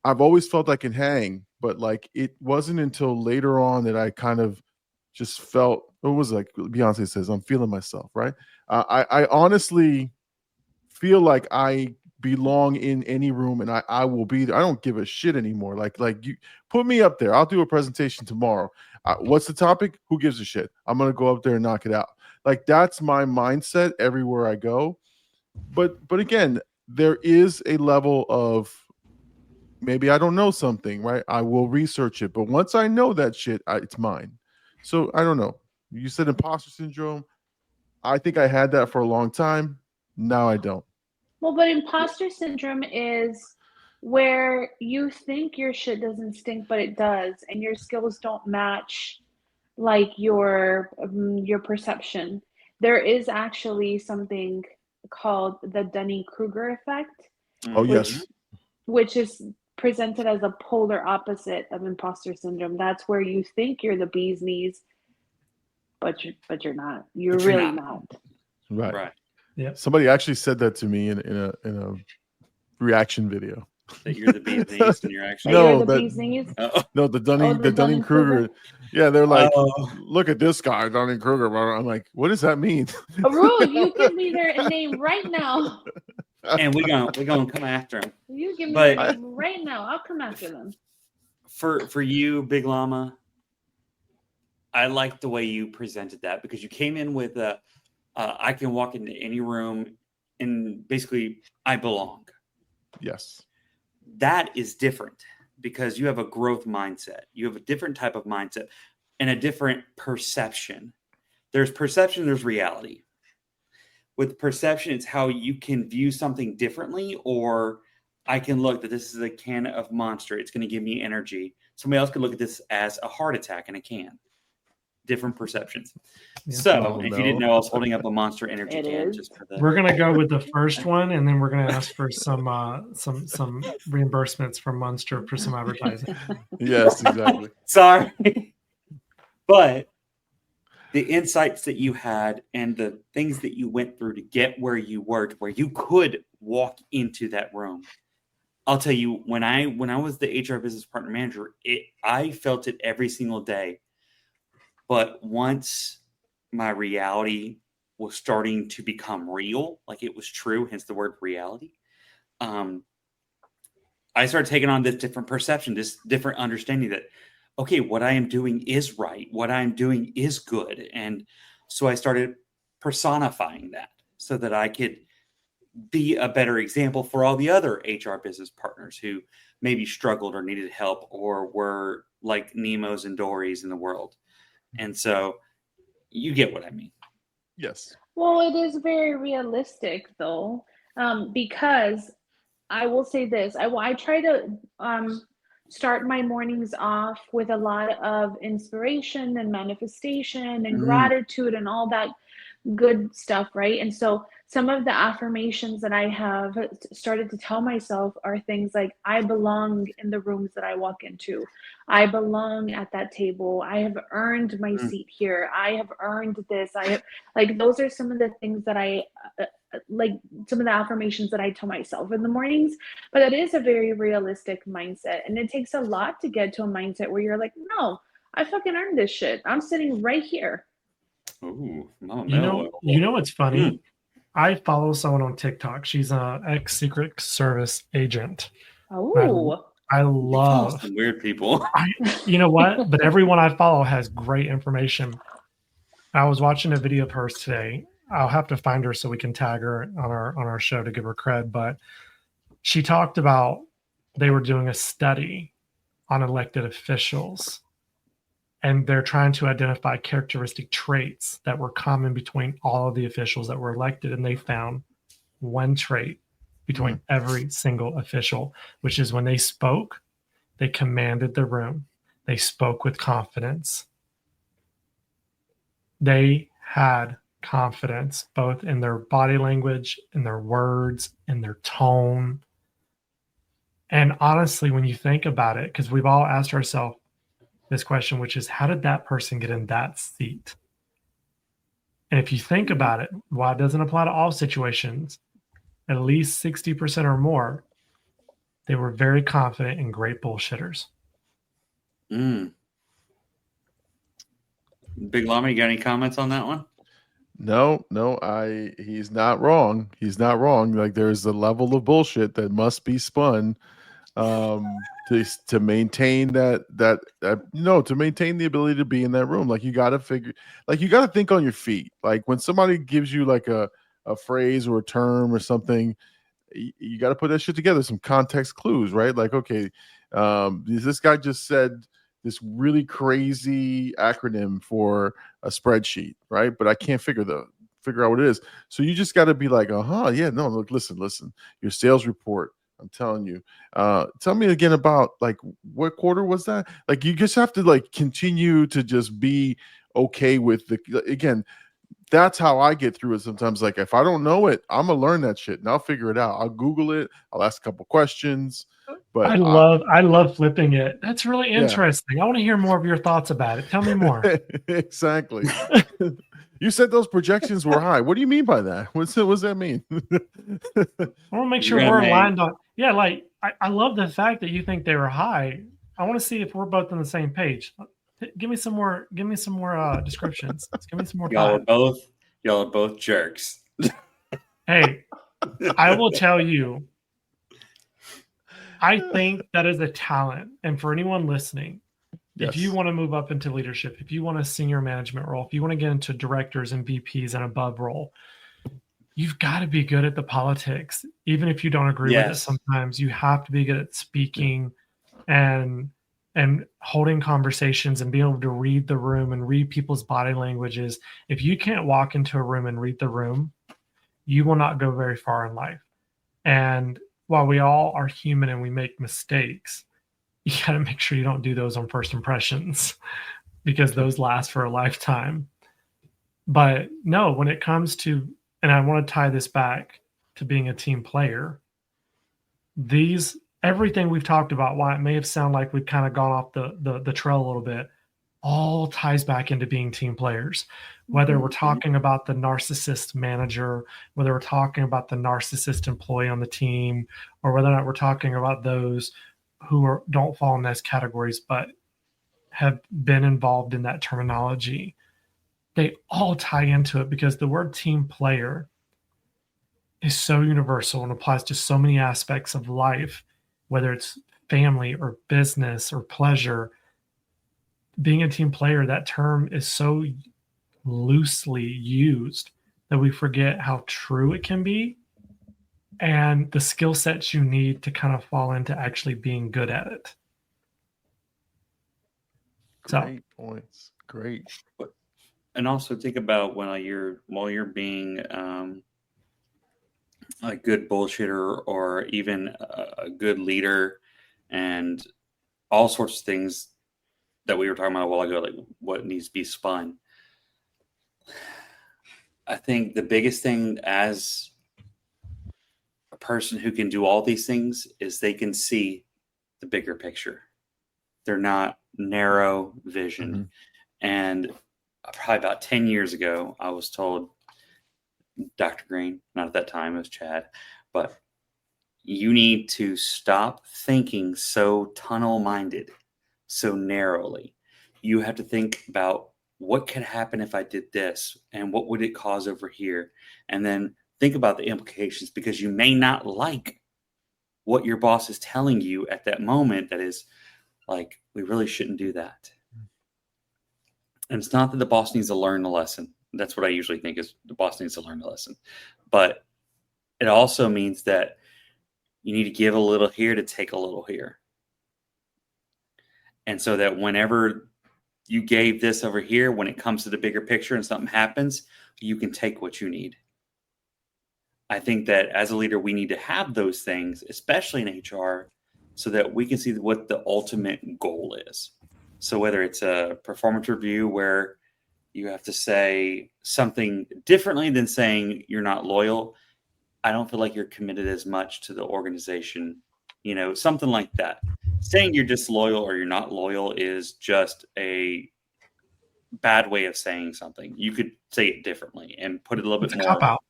I've always felt I can hang, but like, it wasn't until later on that I kind of just felt, it was like Beyonce says, I'm feeling myself, right? I honestly feel like I belong in any room, and I will be there. I don't give a shit anymore. Like you put me up there. I'll do a presentation tomorrow. What's the topic? Who gives a shit? I'm going to go up there and knock it out. Like, that's my mindset everywhere I go. But again, there is a level of, maybe I don't know something, right? I will research it. But once I know that shit, it's mine. So I don't know. You said imposter syndrome. I think I had that for a long time. Now I don't. Well, but imposter syndrome is where you think your shit doesn't stink, but it does, and your skills don't match like your perception. There is actually something called the Dunning-Kruger effect, Oh, which yes. which is presented as a polar opposite of imposter syndrome. That's where you think you're the bee's knees, but you're not. You're really not. Right. Yeah. Somebody actually said that to me in a reaction video. That you're the bee's knees and you're actually You're the bee's knees. No, the Dunning-Kruger. Yeah, they're like, look at this guy, Dunning-Kruger. I'm like, what does that mean? Rude, you give me their name right now. And we're gonna come after him. You give me their name right now. I'll come after them. For you, Big Llama, I like the way you presented that, because you came in with I can walk into any room and basically I belong. Yes. That is different, because you have a growth mindset. You have a different type of mindset and a different perception. There's perception, there's reality. With perception, it's how you can view something differently, or I can look that this is a can of Monster. It's going to give me energy. Somebody else could look at this as a heart attack in a can. Different perceptions. Yeah. So, if you didn't know, I was holding up a Monster energy can. Just for we're gonna go with the first one, and then we're gonna ask for some reimbursements from Monster for some advertising. Yes, exactly. Sorry, but the insights that you had and the things that you went through to get where you were, to where you could walk into that room. I'll tell you, when I was the HR business partner manager, I felt it every single day. But once my reality was starting to become real, like it was true, hence the word reality, I started taking on this different perception, this different understanding that, okay, what I am doing is right. What I'm doing is good. And so I started personifying that so that I could be a better example for all the other HR business partners who maybe struggled or needed help or were like Nemos and Dories in the world. And so you get what I mean. Yes. Well, it is very realistic, though, because I will say this. I try to start my mornings off with a lot of inspiration and manifestation and gratitude and all that good stuff, right? And so some of the affirmations that I have started to tell myself are things like, I belong in the rooms that I walk into. I belong at that table. I have earned my seat here. I have earned this. I have, like, those are some of the things that I like some of the affirmations that I tell myself in the mornings, but it is a very realistic mindset. And it takes a lot to get to a mindset where you're like, no, I fucking earned this shit. I'm sitting right here. Ooh, Mama You Mel. know what's funny? I follow someone on TikTok. She's an ex-Secret Service agent. Oh, I You follow love. some weird people. You know what? But everyone I follow has great information. I was watching a video of hers today. I'll have to find her so we can tag her on our show to give her cred. But she talked about they were doing a study on elected officials, and they're trying to identify characteristic traits that were common between all of the officials that were elected, and they found one trait between every single official, which is when they spoke, they commanded the room. They spoke with confidence. They had confidence both in their body language, in their words, in their tone. And honestly, when you think about it, because we've all asked ourselves this question, which is, how did that person get in that seat? And if you think about it, while it doesn't apply to all situations, at least 60% or more, they were very confident and great bullshitters. Big Llama, you got any comments on that one? No, he's not wrong. He's not wrong. Like, there's a level of bullshit that must be spun to maintain to maintain the ability to be in that room. Like, you got to think on your feet. Like, when somebody gives you like a phrase or a term or something, you got to put that shit together, some context clues, right? Like, okay, this guy just said this really crazy acronym for a spreadsheet, right? But I can't figure out what it is. So you just got to be like, yeah, no, look, listen, your sales report. I'm telling you. Tell me again about, like, what quarter was that? Like, you just have to, like, continue to just be okay with again. That's how I get through it sometimes. Like, if I don't know it, I'm gonna learn that shit and I'll figure it out. I'll Google it. I'll ask a couple questions. But I love flipping it. That's really interesting. I want to hear more of your thoughts about it. Tell me more. Exactly. You said those projections were high. What do you mean by that? What does that mean? I want to make sure we're aligned on. Yeah, like I love the fact that you think they were high. I want to see if we're both on the same page. Give me some more descriptions. Give me some more. Y'all are both jerks. Hey, I will tell you, I think that is a talent. And for anyone listening, if you want to move up into leadership, if you want a senior management role, if you want to get into directors and VPs and above role, you've got to be good at the politics. Even if you don't agree with it sometimes, you have to be good at speaking and holding conversations and being able to read the room and read people's body languages. If you can't walk into a room and read the room, you will not go very far in life. And while we all are human and we make mistakes, you got to make sure you don't do those on first impressions because those last for a lifetime. But no, when it comes to, and I want to tie this back to being a team player, everything we've talked about, why it may have sounded like we've kind of gone off the trail a little bit, all ties back into being team players. Whether we're talking about the narcissist manager, whether we're talking about the narcissist employee on the team, or whether or not we're talking about those who don't fall in those categories but have been involved in that terminology, they all tie into it because the word team player is so universal and applies to so many aspects of life, whether it's family or business or pleasure. Being a team player, that term is so loosely used that we forget how true it can be and the skill sets you need to kind of fall into actually being good at it. Great points. Great. And also think about while you're being a good bullshitter or even a good leader and all sorts of things that we were talking about a while ago, like what needs to be spun. I think the biggest thing as a person who can do all these things is they can see the bigger picture. They're not narrow visioned. And probably about 10 years ago, I was told, Dr. Green, not at that time, it was Chad, but you need to stop thinking so tunnel-minded, so narrowly. You have to think about what could happen if I did this, and what would it cause over here, and then think about the implications, because you may not like what your boss is telling you at that moment that is like, we really shouldn't do that. And it's not that the boss needs to learn the lesson. That's what I usually think, is the boss needs to learn the lesson. But it also means that you need to give a little here to take a little here. And so that whenever you gave this over here, when it comes to the bigger picture and something happens, you can take what you need. I think that as a leader, we need to have those things, especially in HR, so that we can see what the ultimate goal is. So whether it's a performance review where you have to say something differently than saying you're not loyal, I don't feel like you're committed as much to the organization, something like that. Saying you're disloyal or you're not loyal is just a bad way of saying something. You could say it differently and put it a little bit more. Cop-out.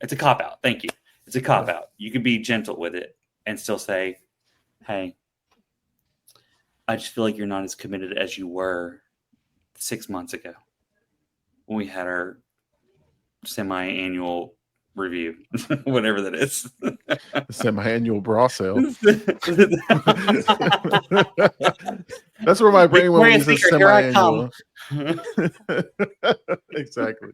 It's a cop-out. Thank you. It's a cop-out. You could be gentle with it and still say, hey, I just feel like you're not as committed as you were 6 months ago when we had our semi-annual review, whatever that is. Semi-annual bra sale. That's where my brain went when you said semi-annual. Exactly.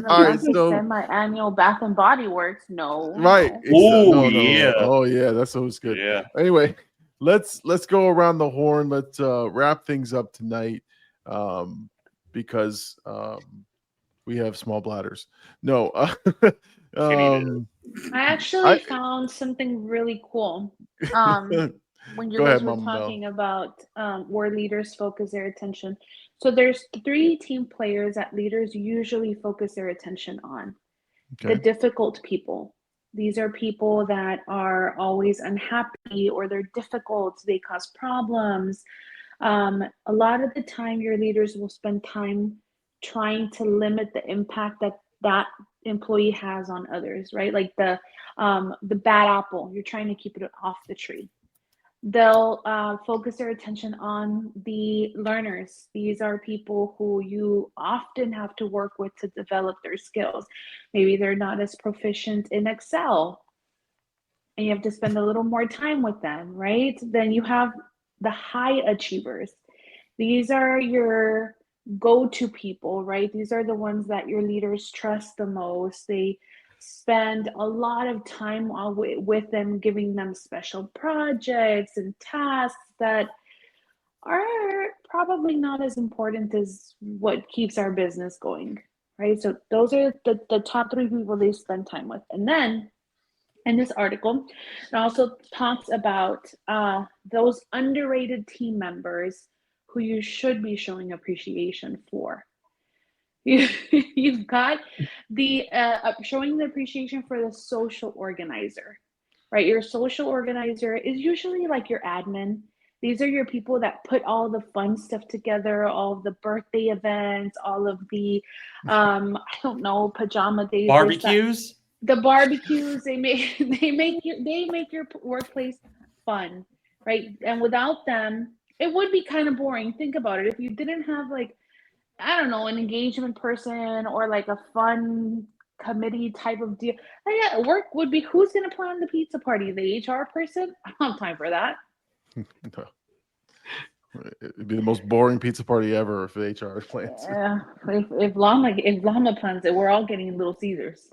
All right, so semi-annual Bath and Body Works. No. Right. Oh, yeah. Oh, yeah. That's always good. Yeah. Anyway, let's go around the horn. Let's wrap things up tonight, because we have small bladders. No. I actually found something really cool. When you guys were talking about where leaders focus their attention. So there's 3 team players that leaders usually focus their attention on. Okay. The difficult people. These are people that are always unhappy, or they're difficult. They cause problems. A lot of the time, your leaders will spend time trying to limit the impact that employee has on others, right? Like the bad apple, you're trying to keep it off the tree. They'll focus their attention on the learners. These are people who you often have to work with to develop their skills. Maybe they're not as proficient in Excel, and you have to spend a little more time with them, right? Then you have the high achievers. These are your go-to people, right? These are the ones that your leaders trust the most. They spend a lot of time with them, giving them special projects and tasks that are probably not as important as what keeps our business going, right? So those are the top 3 people they spend time with. And then in this article, it also talks about those underrated team members who you should be showing appreciation for. You've got the showing the appreciation for the social organizer, right? Your social organizer is usually like your admin. These are your people that put all the fun stuff together, all of the birthday events, all of the, I don't know, pajama days. Barbecues? The barbecues, they make your workplace fun, right? And without them, it would be kind of boring. Think about it. If you didn't have, like, I don't know, an engagement person or like a fun committee type of deal. Yeah, work would be, who's going to plan the pizza party? The HR person? I don't have time for that. No. It'd be the most boring pizza party ever if the HR plans. Yeah, if Llama plans it, we're all getting Little Caesars.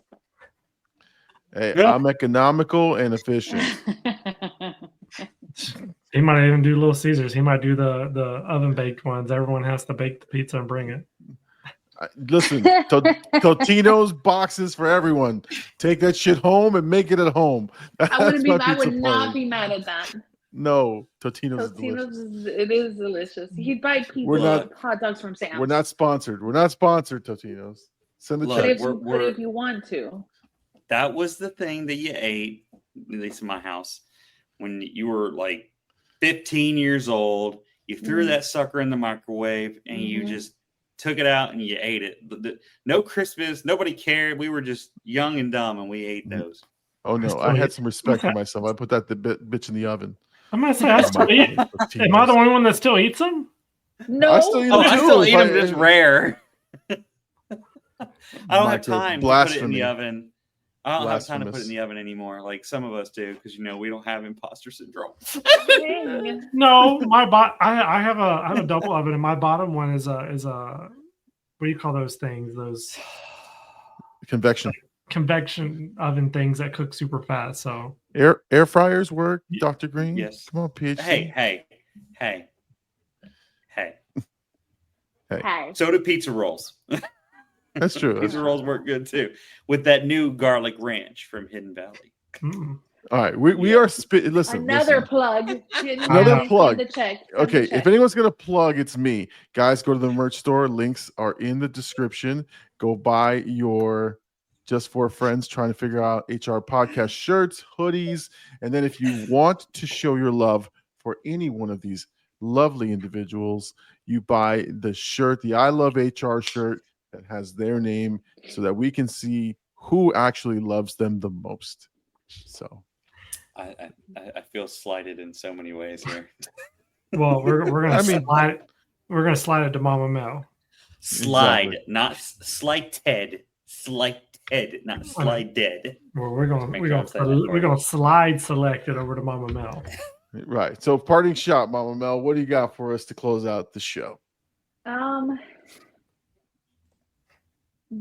Hey, I'm economical and efficient. He might even do Little Caesars. He might do the oven baked ones. Everyone has to bake the pizza and bring it. Listen, Totino's boxes for everyone. Take that shit home and make it at home. I would not be mad at that. No, Totino's it is delicious. He'd buy pizza, hot dogs from Sam's. We're not sponsored. Totino's. Send the check. But if you want to. That was the thing that you ate, at least in my house, when you were like 15 years old. You threw that sucker in the microwave and you just took it out and you ate it. No Christmas, nobody cared. We were just young and dumb, and we ate those. Oh no, I had some respect for myself. I put that bitch in the oven. I'm gonna say I still eat. Am I the only one that still eats them? No. I still eat them too. I still eat them just rare. I don't have Micro time to put it in the blasphemy. oven. I don't have time to put it in Blasphemous. the oven anymore. Like some of us do, because we don't have imposter syndrome. Dang. No, I have a double oven, and my bottom one is a what do you call those things? Those Convection. convection oven things that cook super fast. So Air fryers work, Dr. Green. Yes. Come on, PhD. Hey. Hey. So do pizza rolls. That's true. Pizza rolls work good too, with that new garlic ranch from Hidden Valley. All right, we are listen. Another listen. plug. Another plug. The check. Okay, if anyone's gonna plug, it's me. Guys, go to the merch store. Links are in the description. Go buy your Just for Friends trying to figure out HR podcast shirts, hoodies, and then if you want to show your love for any one of these lovely individuals, you buy the shirt, the I Love HR shirt that has their name, so that we can see who actually loves them the most. So I feel slighted in so many ways here. well, we're gonna slide it to Mama Mel. Slide, Exactly. not slighted. Slighted, not slide dead. Well, we're gonna slide select it over to Mama Mel. right. So parting shot, Mama Mel, what do you got for us to close out the show?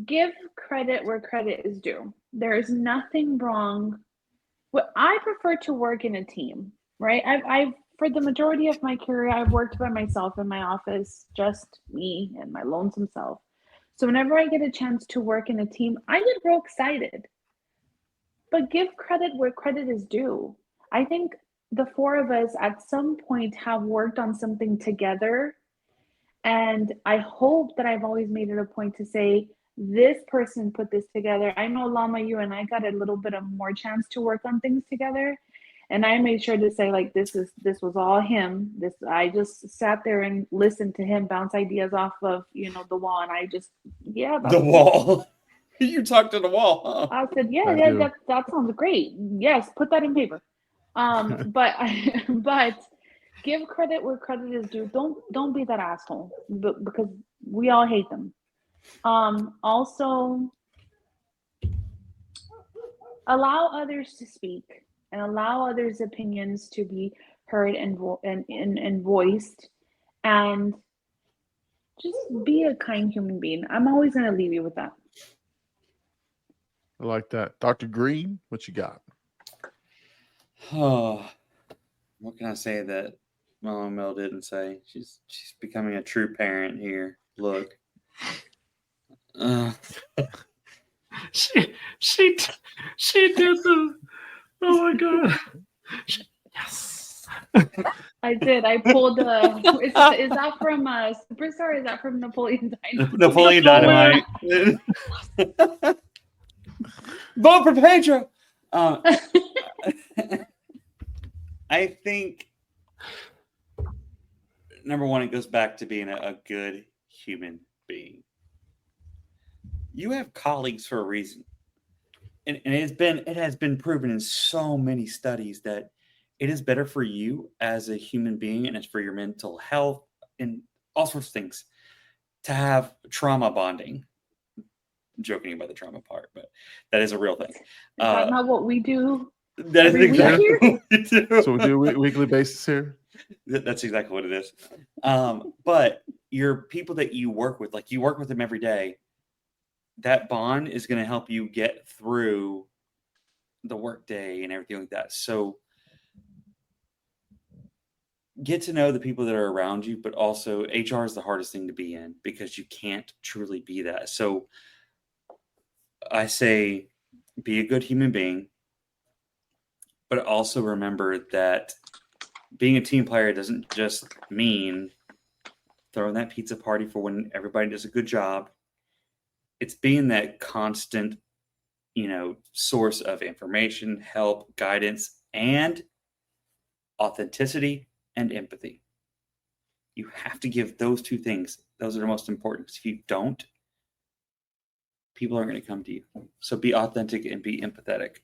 Give credit where credit is due. There is nothing wrong. Well, I prefer to work in a team, right? I've for the majority of my career, I've worked by myself in my office, just me and my lonesome self. So whenever I get a chance to work in a team, I get real excited. But give credit where credit is due. I think the four of us at some point have worked on something together. And I hope that I've always made it a point to say, this person put this together. I know, Lama, you and I got a little bit of more chance to work on things together. And I made sure to say, like, this was all him. I just sat there and listened to him bounce ideas off of, the wall. And I just, the wall. You talked to the wall, huh? I said, that sounds great. Yes, put that in paper. But give credit where credit is due. Don't be that asshole, because we all hate them. Also, allow others to speak and allow others' opinions to be heard and voiced, and just be a kind human being. I'm always going to leave you with that. I like that. Dr. Green, what you got? Oh, what can I say that Mama Mel didn't say? She's becoming a true parent here. Look. She did the. Oh my god! Yes. I did. I pulled. Is that from Superstar? Is that from Napoleon Dynamite? Napoleon Dynamite. Vote for Pedro. I think number one, it goes back to being a good human being. You have colleagues for a reason. And it has been proven in so many studies that it is better for you as a human being, and it's for your mental health and all sorts of things, to have trauma bonding. I'm joking about the trauma part, but that is a real thing. That's not what we do. That is exactly what we do. So we do weekly basis here? That's exactly what it is. But your people that you work with, like you work with them every day, that bond is going to help you get through the workday and everything like that. So get to know the people that are around you, but also HR is the hardest thing to be in because you can't truly be that. So I say be a good human being, but also remember that being a team player doesn't just mean throwing that pizza party for when everybody does a good job. It's being that constant, source of information, help, guidance, and authenticity and empathy. You have to give those two things Those are the most important. Because if you don't, people aren't going to come to you. So be authentic and be empathetic.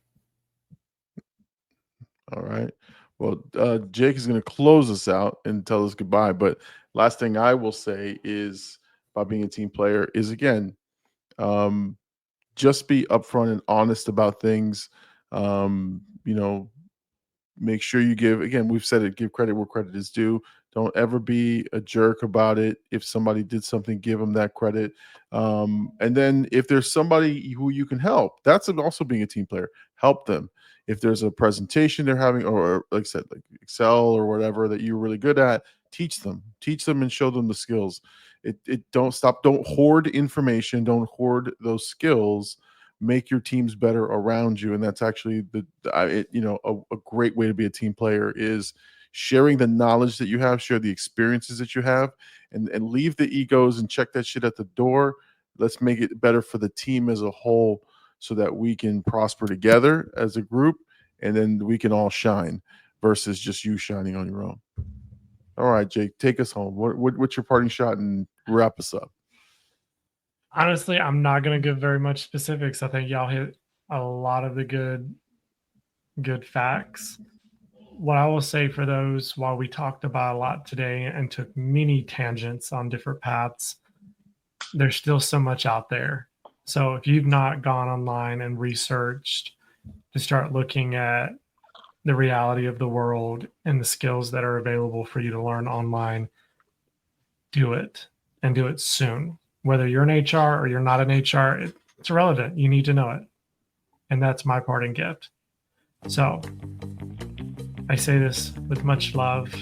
All right. Well, Jake is going to close us out and tell us goodbye. But last thing I will say is about being a team player is, again, just be upfront and honest about things. Make sure you give, again, we've said it, give credit where credit is due. Don't ever be a jerk about it. If somebody did something, give them that credit. And then if there's somebody who you can help, that's also being a team player. Help them. If there's a presentation they're having, or like I said, like Excel or whatever that you're really good at, teach them and show them the skills. Don't hoard information. Don't hoard those skills. Make your teams better around you. And that's actually a great way to be a team player is sharing the knowledge that you have, share the experiences that you have, and leave the egos and check that shit at the door. Let's make it better for the team as a whole so that we can prosper together as a group, and then we can all shine versus just you shining on your own. All right, Jake, take us home. What's your parting shot and wrap us up? Honestly, I'm not going to give very much specifics. I think y'all hit a lot of the good facts. What I will say for those, while we talked about a lot today and took many tangents on different paths, there's still so much out there. So if you've not gone online and researched to start looking at the reality of the world and the skills that are available for you to learn online, do it, and do it soon. Whether you're an HR or you're not an HR, it's irrelevant. You need to know it. And that's my parting gift. So I say this with much love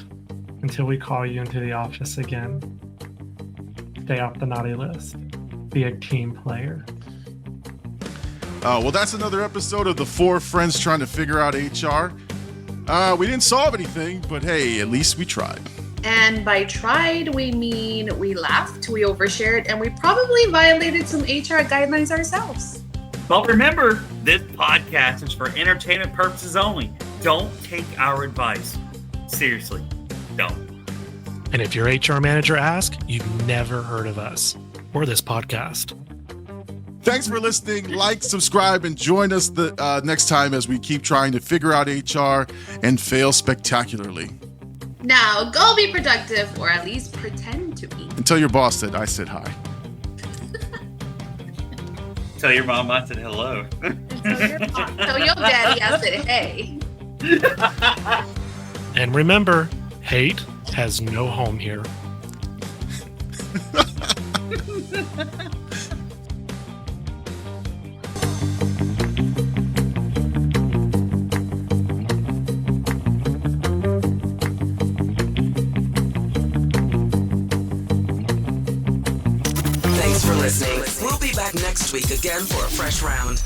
until we call you into the office again. Stay off the naughty list. Be a team player. Well, that's another episode of the Four Friends Trying to Figure Out HR. We didn't solve anything, but hey, at least we tried. And by tried, we mean we laughed, we overshared, and we probably violated some HR guidelines ourselves. But remember, this podcast is for entertainment purposes only. Don't take our advice. Seriously, don't. And if your HR manager asks, you've never heard of us or this podcast. Thanks for listening. Like, subscribe, and join us the next time as we keep trying to figure out HR and fail spectacularly. Now, go be productive, or at least pretend to be. And tell your boss that I said hi. Tell your mom I said hello. Tell your daddy I said hey. And remember, hate has no home here. Thanks for listening. We'll be back next week again for a fresh round.